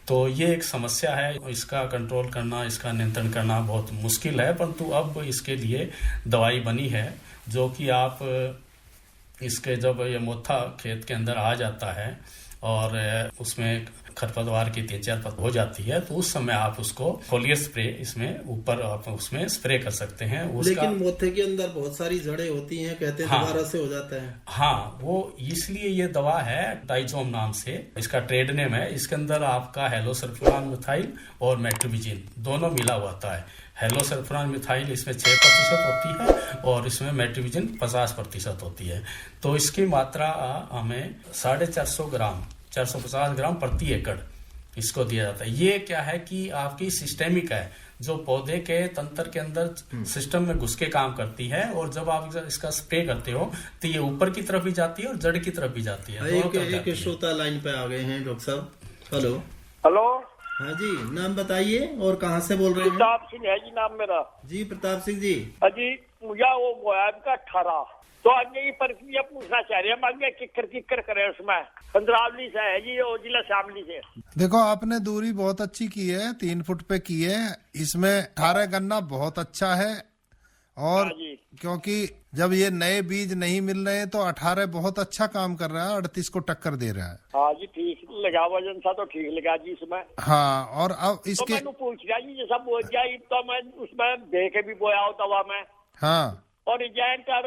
तो ये एक समस्या है, इसका कंट्रोल करना, इसका नियंत्रण करना बहुत मुश्किल है, परंतु अब इसके लिए दवाई बनी है जो कि आप इसके जब ये मोथा खेत के अंदर आ जाता है और उसमें खरपतवार की 3-4 पत्ती हो जाती है तो उस समय आप उसको फोलियर स्प्रे इसमें ऊपर आप उसमें स्प्रे कर सकते हैं। लेकिन मोथे के अंदर बहुत सारी जड़ें होती हैं, कहते हैं दोबारा से हो जाता है। हाँ, वो इसलिए ये दवा है डाइजोम नाम से इसका ट्रेड नेम है। इसके अंदर आपका हेलोसल्फुरान मिथाइल और मेट्रोबिजिन दोनों मिला हुआ आता है। हेलोसल्फुरान मिथाइल इसमें 6% होती है और इसमें मेट्रोबिजिन 50% होती है। तो इसकी मात्रा हमें 450 ग्राम 450 ग्राम प्रति एकड़ इसको दिया जाता है। ये क्या है कि आपकी सिस्टेमिक है, जो पौधे के तंत्र के अंदर सिस्टम में घुस के काम करती है और जब आप इसका स्प्रे करते हो तो ये ऊपर की तरफ भी जाती है और जड़ की तरफ भी जाती है। एक श्रोता लाइन पे आ गए हैं डॉक्टर साहब। हेलो हेलो, हाँ जी, नाम बताइए और कहाँ से बोल रहे हैं? प्रताप सिंह है जी नाम मेरा। जी प्रताप सिंह जी। अजी मुझे वो गोयाब का 18 तो आगे की प्रक्रिया पूछना चाह रहे हैं, आगे किक्कर करे उसमें 15 से है जी, वो जिला शामली से। देखो आपने दूरी बहुत अच्छी की है, 3 फुट पे की है। इसमें 18 गन्ना बहुत अच्छा है और क्योंकि जब ये नए बीज नहीं मिल रहे हैं तो 18 बहुत अच्छा काम कर रहा है, 38 को टक्कर दे रहा है। हाँ जी, ठीक लगा, वजन था तो ठीक लगा जी इसमें। हाँ, और अब इसके तो मैंने पूछ लिया जी जैसा बोल जाए तो मैं उसमें दे के भी बोया हो दवा में। हाँ, और रिजाइन कर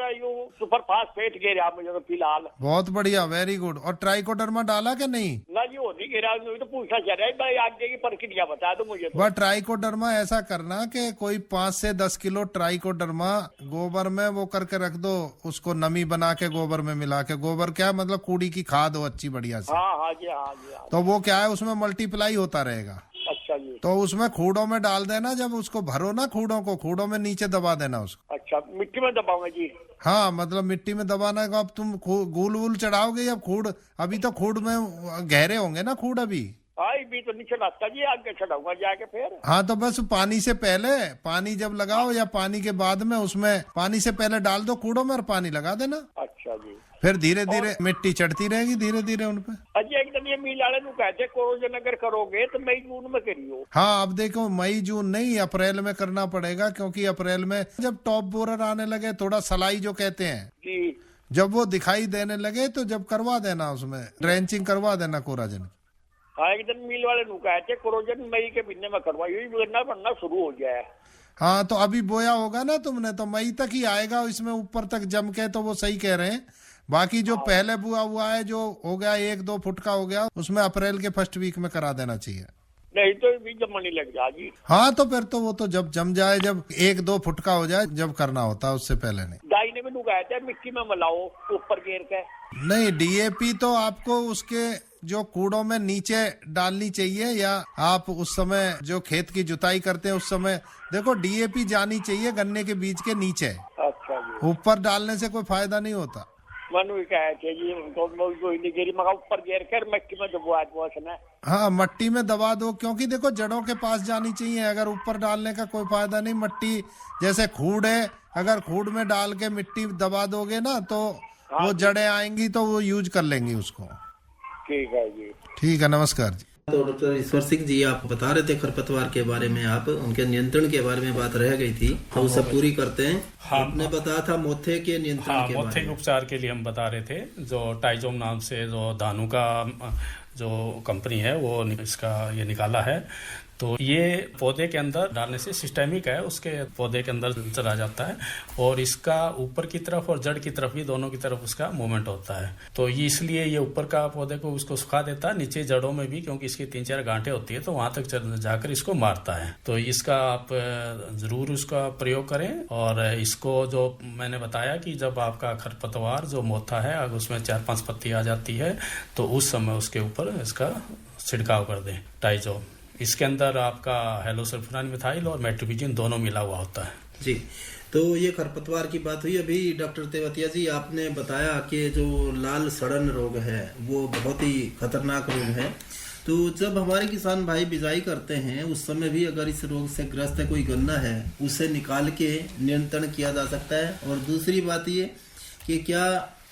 सुपर फास्फेट गिरा मुझे तो फिलहाल। बहुत बढ़िया, वेरी गुड। और ट्राइकोडर्मा डाला कि नहीं? ना जी, वो नहीं गिरा, तो पूछना चाह रहा है भाई, आगे की प्रक्रिया बता दो मुझे। वह ट्राइकोडर्मा ऐसा करना कि कोई 5 से 10 किलो ट्राइकोडर्मा गोबर में वो करके रख दो, उसको नमी बना के गोबर में मिला के। गोबर क्या मतलब कूड़ी की खाद हो अच्छी बढ़िया से। हाँ जी, हाँ जी। तो वो क्या है उसमें मल्टीप्लाई होता रहेगा। अच्छा जी। तो उसमें खूड़ों में डाल देना, जब उसको भरो ना खूड़ों में नीचे दबा देना उसको। अच्छा, मिट्टी में दबाऊंगा जी? हाँ, मतलब मिट्टी में दबाना है। अब तुम गूल वूल चढ़ाओगे, अब खूड़ अभी तो खूड़ में गहरे होंगे ना खूड़ अभी। भी तो नहीं चढ़ाता जी, आगे चढ़ाऊंगा जाके फिर। हाँ, तो बस पानी से पहले, पानी जब लगाओ या पानी के बाद में उसमें पानी से पहले डाल दो खूड़ों में और पानी लगा देना। अच्छा जी। फिर धीरे धीरे मिट्टी चढ़ती रहेगी धीरे धीरे उनपे। अजय एकदम ये मिलाड़े नु कहते कोरोजन अगर करोगे तो मई जून में करियो। हाँ, अब देखो मई जून नहीं, अप्रैल में करना पड़ेगा, क्योंकि अप्रैल में जब टॉप बोरर आने लगे, थोड़ा सलाई जो कहते हैं जी, जब वो दिखाई देने लगे तो जब करवा देना, उसमें ड्रेंचिंग करवा देना कोराजन। हाँ, एकदम मिल वाले नु कहते कोरोजन मई के महीने में करवाइयो, गन्ना बनना शुरू हो गया है। हाँ, तो अभी बोया होगा ना तुमने, तो मई तक ही आएगा इसमें ऊपर तक जम के, तो वो सही कह रहे हैं। बाकी जो पहले बुआ हुआ है, जो हो गया 1-2 फुट का हो गया, उसमें अप्रैल के फर्स्ट वीक में करा देना चाहिए। नहीं तो भी जमने लग जाएगी। हाँ, तो फिर तो वो तो जब जम जाए, जब 1-2 फुट का हो जाए, जब करना होता है, उससे पहले नहीं। डाई ने भी नुगाया था मिट्टी में मिलाओ ऊपर घेर के। नहीं, डीएपी तो आपको उसके जो कूड़ों में नीचे डालनी चाहिए, या आप उस समय जो खेत की जुताई करते हैं उस समय देखो डीएपी जानी चाहिए गन्ने के बीज के नीचे। अच्छा जी। ऊपर डालने से कोई फायदा नहीं होता। मन भी कहे थे जी उनको गिरी मगा ऊपर गिर कर मट्टी में दबा दो। हाँ, मट्टी में दबा दो, क्योंकि देखो जड़ों के पास जानी चाहिए। अगर ऊपर डालने का कोई फायदा नहीं। मट्टी जैसे खूड़ है, अगर खूड़ में डाल के मिट्टी दबा दोगे ना तो वो जड़ें आएंगी तो वो यूज कर लेंगी उसको। ठीक है जी। ठीक है, नमस्कार जी। तो डॉक्टर ईश्वर सिंह जी, आप बता रहे थे खरपतवार के बारे में, आप उनके नियंत्रण के बारे में बात रह गई थी, तो वो सब पूरी करते हैं। आपने बताया था मोथे के नियंत्रण के बारे में। मोथे के उपचार के लिए हम बता रहे थे, जो टाइजोम नाम से जो धानु का जो कंपनी है वो इसका ये निकाला है। तो ये पौधे के अंदर डालने से सिस्टेमिक है, उसके पौधे के अंदर चला जाता है और इसका ऊपर की तरफ और जड़ की तरफ भी दोनों की तरफ उसका मूवमेंट होता है। तो ये इसलिए ये ऊपर का पौधे को उसको सुखा देता है, नीचे जड़ों में भी, क्योंकि इसकी 3-4 गांठें होती है तो वहां तक जाकर इसको मारता है। तो इसका आप जरूर उसका प्रयोग करें। और इसको जो मैंने बताया कि जब आपका खरपतवार जो मोथा है अगर उसमें 4-5 पत्ती आ जाती है तो उस समय उसके ऊपर इसका छिड़काव कर दें टाइजोम। इसके अंदर आपका हेलोसल्फोनाइल मिथाइल और मेट्रोबिजन दोनों मिला हुआ होता है जी। तो ये खरपतवार की बात हुई। अभी डॉक्टर तेवतिया जी आपने बताया कि जो लाल सड़न रोग है वो बहुत ही खतरनाक रोग है। तो जब हमारे किसान भाई बिजाई करते हैं उस समय भी अगर इस रोग से ग्रस्त है कोई गन्ना है, उसे निकाल के नियंत्रण किया जा सकता है। और दूसरी बात ये कि क्या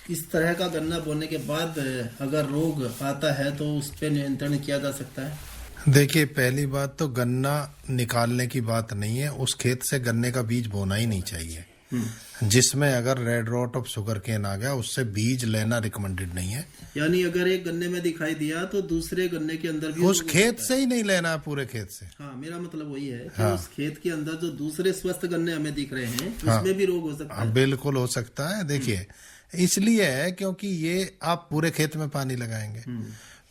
इस तरह का गन्ना बोने के बाद अगर रोग आता है तो उस पर नियंत्रण किया जा सकता है? देखिए, पहली बात तो गन्ना निकालने की बात नहीं है, उस खेत से गन्ने का बीज बोना ही नहीं चाहिए। जिसमें अगर red rot of sugar cane आ गया उससे बीज लेना रिकमेंडेड नहीं है। यानी अगर एक गन्ने में दिखाई दिया तो दूसरे गन्ने के अंदर भी उस खेत से ही नहीं लेना है, पूरे खेत से। हाँ, मेरा मतलब वही है कि उस खेत के अंदर जो दूसरे स्वस्थ गन्ने हमें दिख रहे हैं उसमें भी रोग हो सकता है। बिल्कुल हो सकता है। देखिए, इसलिए है क्योंकि ये आप पूरे खेत में पानी लगाएंगे,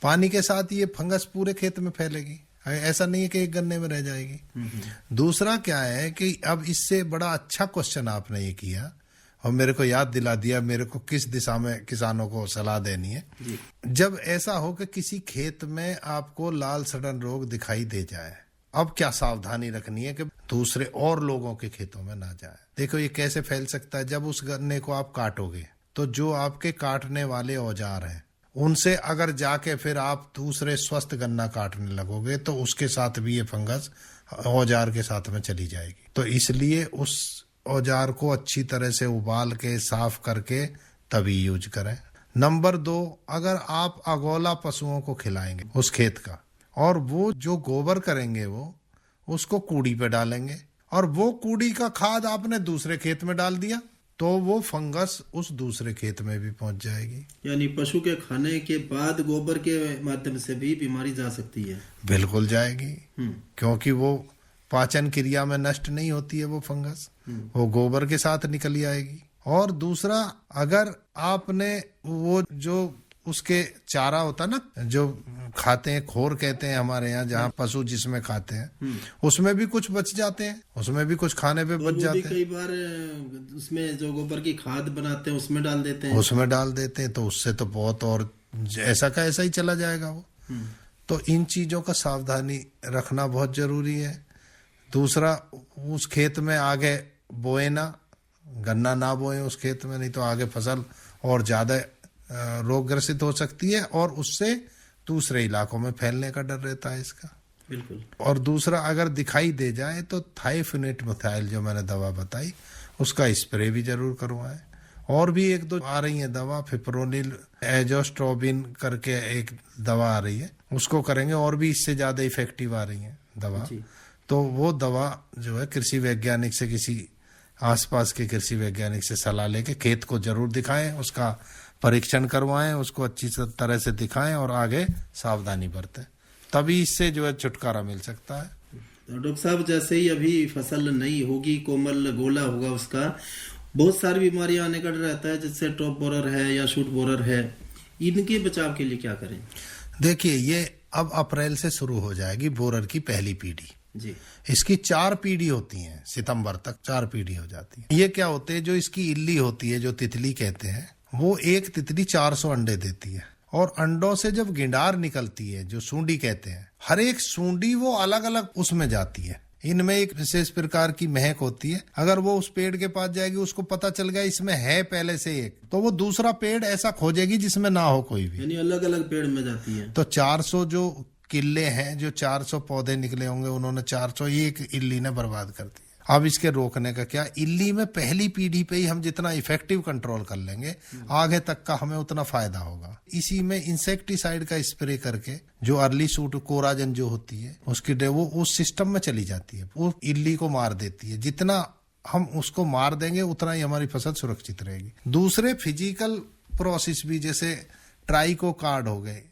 पानी के साथ ये फंगस पूरे खेत में फैलेगी, ऐसा नहीं है कि एक गन्ने में रह जाएगी। दूसरा क्या है कि अब इससे बड़ा अच्छा क्वेश्चन आपने ये किया और मेरे को याद दिला दिया मेरे को किस दिशा में किसानों को सलाह देनी है। जब ऐसा हो कि किसी खेत में आपको लाल सड़न रोग दिखाई दे जाए, अब क्या सावधानी रखनी है कि दूसरे और लोगों के खेतों में ना जाए। देखो ये कैसे फैल सकता है, जब उस गन्ने को आप काटोगे तो जो आपके काटने वाले औजार हैं उनसे अगर जाके फिर आप दूसरे स्वस्थ गन्ना काटने लगोगे तो उसके साथ भी ये फंगस औजार के साथ में चली जाएगी। तो इसलिए उस औजार को अच्छी तरह से उबाल के साफ करके तभी यूज करें। नंबर 2, अगर आप अगोला पशुओं को खिलाएंगे उस खेत का और वो जो गोबर करेंगे वो उसको कूड़ी पे डालेंगे और वो कूड़ी का खाद आपने दूसरे खेत में डाल दिया तो वो फंगस उस दूसरे खेत में भी पहुंच जाएगी। यानी पशु के खाने के बाद गोबर के माध्यम से भी बीमारी जा सकती है? बिल्कुल जाएगी, क्योंकि वो पाचन क्रिया में नष्ट नहीं होती है वो फंगस, वो गोबर के साथ निकल आएगी। और दूसरा, अगर आपने वो जो उसके चारा होता ना जो खाते हैं, खोर कहते हैं हमारे यहाँ, जहाँ पशु जिसमें खाते हैं उसमें भी कुछ बच जाते हैं, उसमें भी कुछ खाने पे बच जाते हैं। कई बार उसमें जो गोबर की खाद बनाते हैं उसमें डाल देते हैं, तो उससे तो बहुत और ऐसा का ऐसा ही चला जाएगा वो। तो इन चीजों का सावधानी रखना बहुत जरूरी है। दूसरा, उस खेत में आगे बोए ना, गन्ना ना बोए उस खेत में, नहीं तो आगे फसल और ज्यादा रोग ग्रसित हो सकती है और उससे दूसरे इलाकों में फैलने का डर रहता है इसका। बिल्कुल। और दूसरा, अगर दिखाई दे जाए तो थाइफिनेट मिथाइल जो मैंने दवा बताई उसका स्प्रे भी जरूर करवाएं। और भी 1-2 आ रही है दवा, फिप्रोनिल एजोस्ट्रोबिन करके एक दवा आ रही है, उसको करेंगे। और भी इससे ज्यादा इफेक्टिव आ रही है दवा, तो वो दवा जो है कृषि वैज्ञानिक से, किसी आसपास के कृषि वैज्ञानिक से सलाह लेके खेत को जरूर दिखाएं, उसका परीक्षण करवाएं, उसको अच्छी तरह से दिखाएं और आगे सावधानी बरतें, तभी इससे जो है छुटकारा मिल सकता है। तो डॉक्टर साहब, जैसे ही अभी फसल नहीं होगी, कोमल गोला होगा, उसका बहुत सारी बीमारियां आने का डर रहता है, जैसे टॉप बोरर है या शूट बोरर है, इनके बचाव के लिए क्या करें? देखिए, ये अब अप्रैल से शुरू हो जाएगी बोरर की पहली पीढ़ी जी। इसकी 4 पीढ़ी होती हैं, सितंबर तक 4 पीढ़ी हो जाती है। ये क्या होते हैं, जो इसकी इल्ली होती है, जो तितली कहते हैं, वो एक तितली 400 अंडे देती है और अंडों से जब गिंडार निकलती है, जो सूंडी कहते हैं, हर एक सूंडी वो अलग अलग उसमें जाती है। इनमें एक विशेष प्रकार की महक होती है। अगर वो उस पेड़ के पास जाएगी, उसको पता चल गया इसमें है पहले से एक, तो वो दूसरा पेड़ ऐसा खोजेगी जिसमें ना हो कोई भी, यानी अलग अलग पेड़ में जाती है। तो 400 जो किले हैं, जो 400 पौधे निकले होंगे, उन्होंने 401 इल्ली ने बर्बाद कर दी। अब इसके रोकने का क्या, इल्ली में पहली पीढ़ी पे ही हम जितना इफेक्टिव कंट्रोल कर लेंगे, आगे तक का हमें उतना फायदा होगा। इसी में इंसेक्टिसाइड का स्प्रे करके जो अर्ली शूट कोराजन जो होती है उसकी वो उस सिस्टम में चली जाती है, वो इल्ली को मार देती है। जितना हम उसको मार देंगे उतना ही हमारी फसल सुरक्षित रहेगी। दूसरे फिजिकल प्रोसेस भी, जैसे ट्राइको कार्ड हो गए,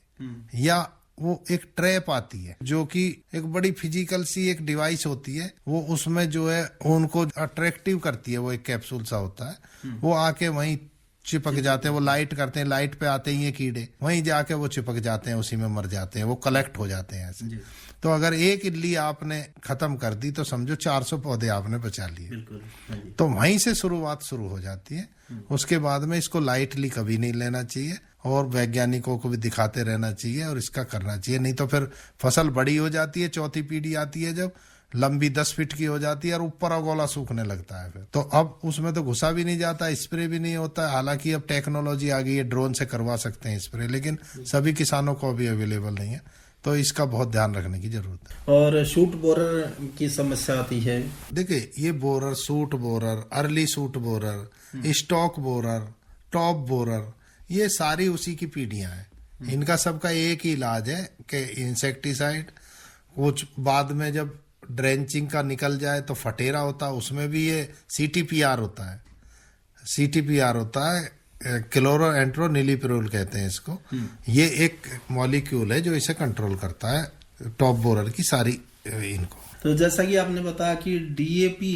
या वो एक ट्रैप आती है जो कि एक बड़ी फिजिकल सी एक डिवाइस होती है, वो उसमें जो है उनको अट्रैक्टिव करती है। वो एक कैप्सूल सा होता है, वो आके वहीं चिपक जाते हैं। वो लाइट करते हैं, लाइट पे आते ही ये कीड़े वहीं जाके वो चिपक जाते हैं, उसी में मर जाते हैं, वो कलेक्ट हो जाते हैं ऐसे। तो अगर एक इल्ली आपने खत्म कर दी तो समझो 400 पौधे आपने बचा लिए। तो वहीं से शुरुआत शुरू हो जाती है। उसके बाद में इसको लाइटली कभी नहीं लेना चाहिए और वैज्ञानिकों को भी दिखाते रहना चाहिए और इसका करना चाहिए। नहीं तो फिर फसल बड़ी हो जाती है, चौथी पीढ़ी आती है जब लंबी 10 फीट की हो जाती है और ऊपर अगोला सूखने लगता है फिर तो अब उसमें तो घुसा भी नहीं जाता, स्प्रे भी नहीं होता। हालांकि अब टेक्नोलॉजी आ गई है, ड्रोन से करवा सकते हैं स्प्रे, लेकिन सभी किसानों को अभी अवेलेबल नहीं है, तो इसका बहुत ध्यान रखने की जरूरत है। और शूट बोरर की समस्या आती है। देखिए, ये borer, suit borer, early suit borer, stock borer, top borer, ये सारी उसी की पीढ़ियां हैं। इनका सबका एक ही इलाज है कि इंसेक्टिसाइड। कुछ बाद में जब ड्रेंचिंग का निकल जाए तो फटेरा होता है, उसमें भी ये CTPR होता है। CTPR होता है, क्लोरो एंट्रो नीलीपिरोल कहते हैं इसको। ये एक मॉलिक्यूल है जो इसे कंट्रोल करता है, टॉप बोरर की सारी इनको। तो जैसा कि आपने बताया कि DAP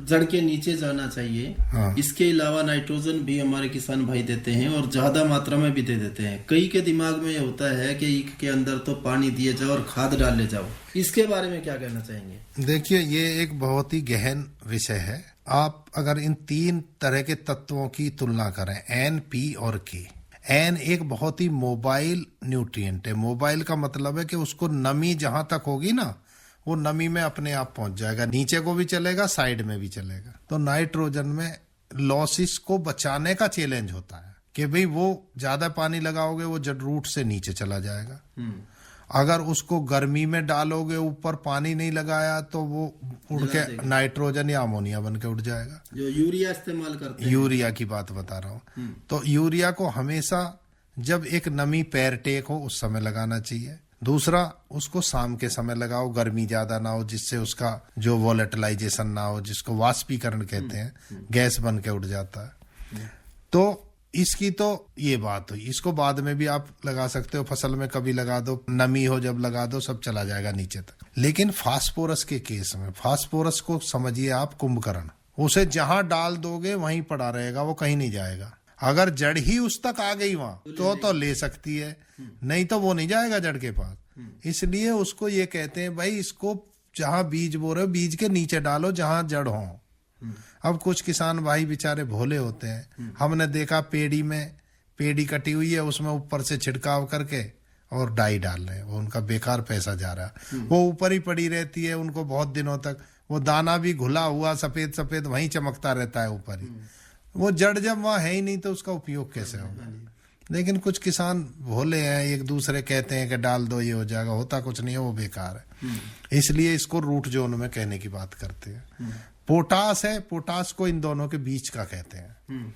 जड़ के नीचे जाना चाहिए। हाँ। इसके अलावा नाइट्रोजन भी हमारे किसान भाई देते हैं और ज्यादा मात्रा में भी दे देते हैं। कई के दिमाग में ये होता है कि ईख के अंदर तो पानी दिए जाओ और खाद डाले जाओ, इसके बारे में क्या कहना चाहेंगे? देखिए, ये एक बहुत ही गहन विषय है। आप अगर इन 3 तरह के तत्वों की तुलना करें, N, P और K। N एक बहुत ही मोबाइल न्यूट्रिएंट है। मोबाइल का मतलब है कि उसको नमी जहां तक होगी ना, वो नमी में अपने आप पहुंच जाएगा, नीचे को भी चलेगा, साइड में भी चलेगा। तो नाइट्रोजन में लॉसिस को बचाने का चैलेंज होता है कि भाई वो ज्यादा पानी लगाओगे वो जड़ रूट से नीचे चला जाएगा। अगर उसको गर्मी में डालोगे, ऊपर पानी नहीं लगाया, तो वो उड़ के नाइट्रोजन या अमोनिया बन के उड़ जाएगा। जो यूरिया इस्तेमाल करते हैं, यूरिया की बात बता रहा हूँ। तो यूरिया को हमेशा जब एक नमी पैर टेक हो उस समय लगाना चाहिए। दूसरा, उसको शाम के समय लगाओ, गर्मी ज्यादा ना हो, जिससे उसका जो वोलेटिलाइजेशन ना हो, जिसको वाष्पीकरण कहते हैं, गैस बन के उड़ जाता है। तो इसकी तो ये बात हुई। इसको बाद में भी आप लगा सकते हो, फसल में कभी लगा दो, नमी हो जब लगा दो, सब चला जाएगा नीचे तक। लेकिन फास्फोरस के केस में, फास्फोरस को समझिए आप कुंभकर्ण, उसे जहां डाल दोगे वहीं पड़ा रहेगा, वो कहीं नहीं जाएगा। अगर जड़ ही उस तक आ गई वहां तो ले सकती है, नहीं तो वो नहीं जाएगा जड़ के पास। इसलिए उसको ये कहते हैं भाई, इसको जहां बीज बो रहे हो बीज के नीचे डालो जहां जड़ हो। अब कुछ किसान भाई बेचारे भोले होते हैं, हमने देखा पेड़ी कटी हुई है, उसमें ऊपर से छिड़काव करके और डाई डाल रहे हैं, वो उनका बेकार पैसा जा रहा है। वो ऊपर ही पड़ी रहती है, उनको बहुत दिनों तक वो दाना भी घुला हुआ सफेद सफेद वहीं चमकता रहता है ऊपर ही। वो जड़ जब वहां है ही नहीं तो उसका उपयोग कैसे होगा? लेकिन कुछ किसान भोले हैं, एक दूसरे कहते हैं कि डाल दो ये हो जाएगा, होता कुछ नहीं है, वो बेकार है। इसलिए इसको रूट जोन में कहने की बात करते हैं। पोटास है, पोटास को इन दोनों के बीच का कहते हैं,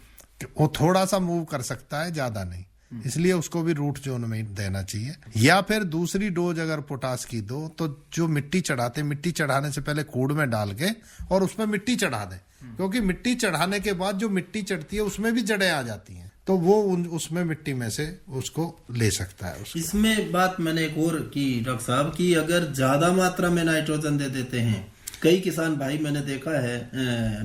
वो थोड़ा सा मूव कर सकता है, ज्यादा नहीं, इसलिए उसको भी रूट जोन में देना चाहिए। या फिर दूसरी डोज अगर पोटास की दो तो जो मिट्टी चढ़ाते, मिट्टी चढ़ाने से पहले कूड़ में डाल के और उसमें मिट्टी चढ़ा दें, क्योंकि मिट्टी चढ़ाने के बाद जो मिट्टी चढ़ती है उसमें भी जड़ें आ जाती हैं, तो वो उसमें मिट्टी में से उसको ले सकता है। इसमें बात मैंने एक और की डॉक्टर साहब की, अगर ज्यादा मात्रा में नाइट्रोजन दे देते हैं, कई किसान भाई मैंने देखा है,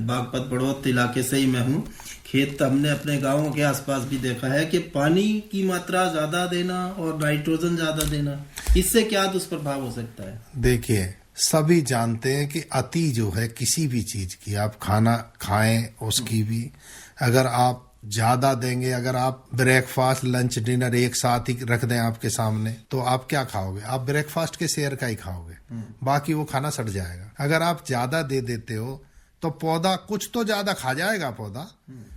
बागपत बड़ौत इलाके से ही मैं हूँ, खेत हमने अपने गांवों के आसपास भी देखा है कि पानी की मात्रा ज्यादा देना और नाइट्रोजन ज्यादा देना, इससे क्या दुष्प्रभाव हो सकता है? देखिए, सभी जानते हैं कि अति जो है किसी भी चीज की, आप खाना खाएं उसकी भी, अगर आप ज्यादा देंगे, अगर आप ब्रेकफास्ट लंच डिनर एक साथ ही रख दें आपके सामने, तो आप क्या खाओगे? आप ब्रेकफास्ट के शेयर का ही खाओगे, बाकी वो खाना सड़ जाएगा। अगर आप ज्यादा दे देते हो तो पौधा कुछ तो ज्यादा खा जाएगा पौधा,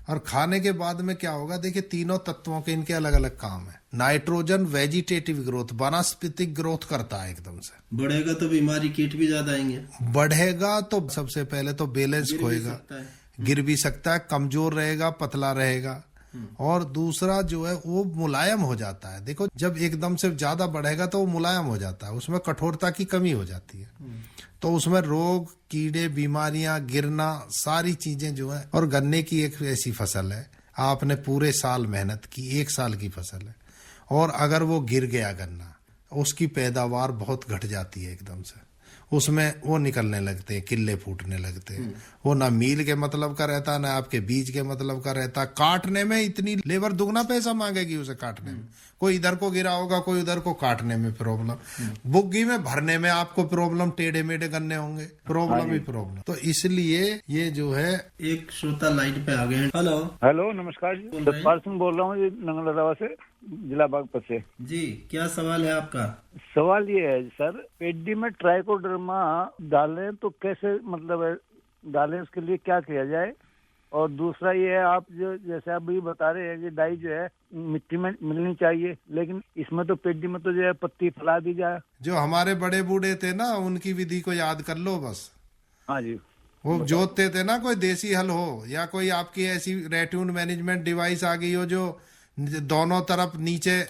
और खाने के बाद में क्या होगा? देखिए, तीनों तत्वों के इनके अलग अलग काम है। नाइट्रोजन वेजिटेटिव ग्रोथ, वनस्पतिक ग्रोथ करता है एकदम से। बढ़ेगा तो बीमारी कीट भी ज्यादा आएंगे। बढ़ेगा तो सबसे पहले तो बैलेंस खोएगा, गिर भी सकता है, कमजोर रहेगा, पतला रहेगा, और दूसरा जो है वो मुलायम हो जाता है। देखो, जब एकदम से ज्यादा बढ़ेगा तो वो मुलायम हो जाता है, उसमें कठोरता की कमी हो जाती है, तो उसमें रोग, कीड़े, बीमारियां, गिरना, सारी चीजें जो है। और गन्ने की एक ऐसी फसल है, आपने पूरे साल मेहनत की, 1 साल की फसल है, और अगर वो गिर गया गन्ना, उसकी पैदावार बहुत घट जाती है एकदम से, उसमें वो निकलने लगते हैं, किल्ले फूटने लगते हैं। वो ना मील के मतलब का रहता, ना आपके बीज के मतलब का रहता। काटने में इतनी लेबर दुगना पैसा मांगेगी उसे काटने में, कोई इधर को गिरा होगा, कोई उधर को काटने में प्रॉब्लम, बुग्गी में भरने में आपको प्रॉब्लम, टेढ़े मेढ़े गन्ने होंगे, प्रॉब्लम ही प्रॉब्लम। तो इसलिए ये जो है, एक श्रोता लाइन पे आ गए हैं। हेलो हेलो, नमस्कार जी, सतपाल सिंह बोल रहा हूँ जी, नंगलदावा से, जिला बागपत से। जी, क्या सवाल है आपका? सवाल ये है सर, पेडी में ट्राइकोडर्मा डालें तो कैसे, मतलब डालें, उसके लिए क्या किया जाए? और दूसरा ये है, आप जो जैसे आप भी बता रहे हैं कि डाई जो है मिट्टी में मिलनी चाहिए, लेकिन इसमें तो पेडी में तो जो है पत्ती फैला दी जाए। जो हमारे बड़े बूढ़े थे ना, उनकी विधि को याद कर लो बस। हाँ जी, वो जोतते थे ना, कोई देसी हल हो या कोई आपकी ऐसी रेट्यून मैनेजमेंट डिवाइस आ गई हो जो दोनों तरफ नीचे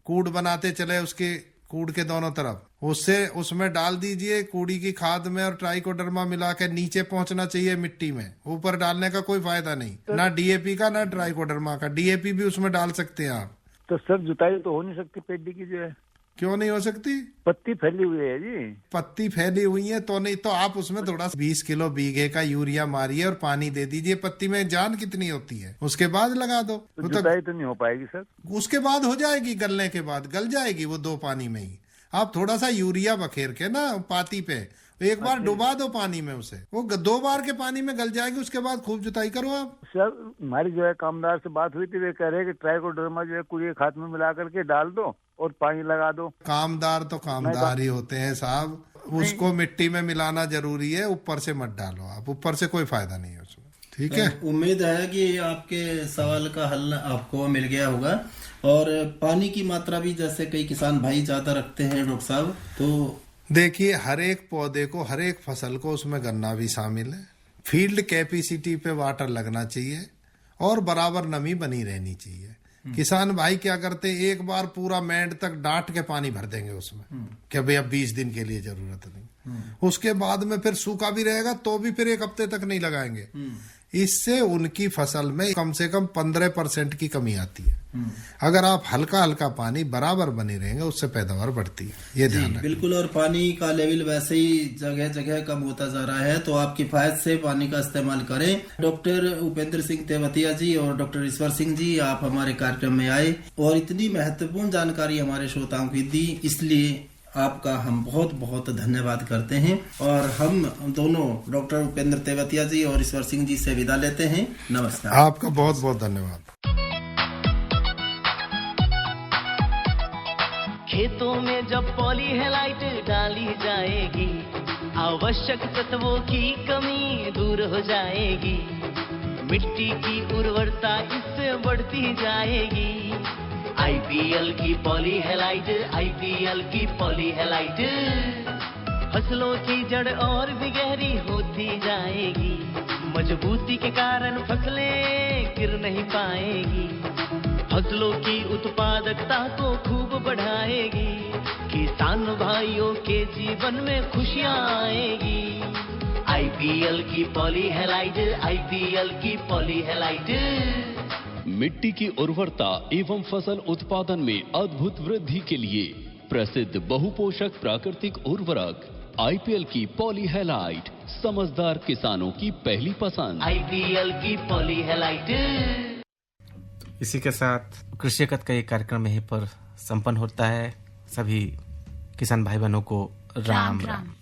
कूड़ बनाते चले, उसके कूड़ के दोनों तरफ, उससे उसमें डाल दीजिए कूड़ी की खाद में, और ट्राइकोडर्मा मिला के नीचे पहुंचना चाहिए मिट्टी में, ऊपर डालने का कोई फायदा नहीं, ना डीएपी का ना ट्राइकोडर्मा का। डीएपी भी उसमें डाल सकते हैं आप। तो सर जुताई तो हो नहीं सकती पेडी की जो है? क्यों नहीं हो सकती? पत्ती फैली हुई है जी। पत्ती फैली हुई है तो नहीं, तो आप उसमें थोड़ा 20 किलो बीघे का यूरिया मारिए और पानी दे दीजिए। पत्ती में जान कितनी होती है, उसके बाद लगा दो। तो जुताई तो नहीं हो पाएगी सर? उसके बाद हो जाएगी, गलने के बाद गल जाएगी वो 2 पानी में ही। आप थोड़ा सा यूरिया बखेर के ना पाती पे एक बार डुबा दो पानी में उसे, वो 2 बार के पानी में गल जाएगी, उसके बाद खूब जुताई करो आप। सर, हमारी जो है कामदार से बात हुई थी, वे कह रहे हैं कि ट्राइकोडर्मा जो है कुड़िए खाद में मिला करके डाल दो और पानी लगा दो। कामदार तो कामदार ही होते हैं साहब, उसको मिट्टी में मिलाना जरूरी है, ऊपर से मत डालो आप, ऊपर से कोई फायदा नहीं है उसमें। ठीक है, उम्मीद है कि आपके सवाल का हल आपको मिल गया होगा। और पानी की मात्रा भी जैसे कई किसान भाई ज्यादा रखते हैं डॉक्टर साहब, तो देखिए, हर एक पौधे को, हर एक फसल को, उसमें गन्ना भी शामिल है। फील्ड कैपेसिटी पे वाटर लगना चाहिए और बराबर नमी बनी रहनी चाहिए। किसान भाई क्या करते हैं, एक बार पूरा मैंड तक डांट के पानी भर देंगे उसमें कि भाई अब 20 दिन के लिए जरूरत नहीं, उसके बाद में फिर सूखा भी रहेगा तो भी फिर 1 हफ्ते तक नहीं लगाएंगे। इससे उनकी फसल में कम से कम 15% की कमी आती है। अगर आप हल्का हल्का पानी बराबर बने रहेंगे, उससे पैदावार बढ़ती है, ये ध्यान रखें। बिल्कुल, और पानी का लेवल वैसे ही जगह जगह कम होता जा रहा है, तो आप किफायत से पानी का इस्तेमाल करें। डॉक्टर उपेंद्र सिंह तेवतिया जी और डॉक्टर ईश्वर सिंह जी, आप हमारे कार्यक्रम में आए और इतनी महत्वपूर्ण जानकारी हमारे श्रोताओं की दी, इसलिए आपका हम बहुत बहुत धन्यवाद करते हैं। और हम दोनों डॉक्टर उपेंद्र तेवतिया जी और ईश्वर सिंह जी से विदा लेते हैं। नमस्कार। आपका बहुत बहुत धन्यवाद। खेतों में जब पॉलीहेलाइट डाली जाएगी, आवश्यक तत्वों की कमी दूर हो जाएगी, मिट्टी की उर्वरता इससे बढ़ती जाएगी। आईपीएल की पॉलीहेलाइट, आईपीएल की पॉलीहेलाइट, फसलों की जड़ और भी गहरी होती जाएगी, मजबूती के कारण फसलें गिर नहीं पाएगी, फसलों की उत्पादकता को खूब बढ़ाएगी, किसान भाइयों के जीवन में खुशियां आएगी। आईपीएल की पॉलीहेलाइट, आईपीएल की पॉलीहेलाइट। मिट्टी की उर्वरता एवं फसल उत्पादन में अद्भुत वृद्धि के लिए प्रसिद्ध बहुपोषक प्राकृतिक उर्वरक आईपीएल की पॉलीहेलाइट, समझदार किसानों की पहली पसंद। आईपीएल की पॉलीहेलाइट। इसी के साथ कृषि जगत का ये कार्यक्रम यहीं पर संपन्न होता है। सभी किसान भाई बहनों को राम राम।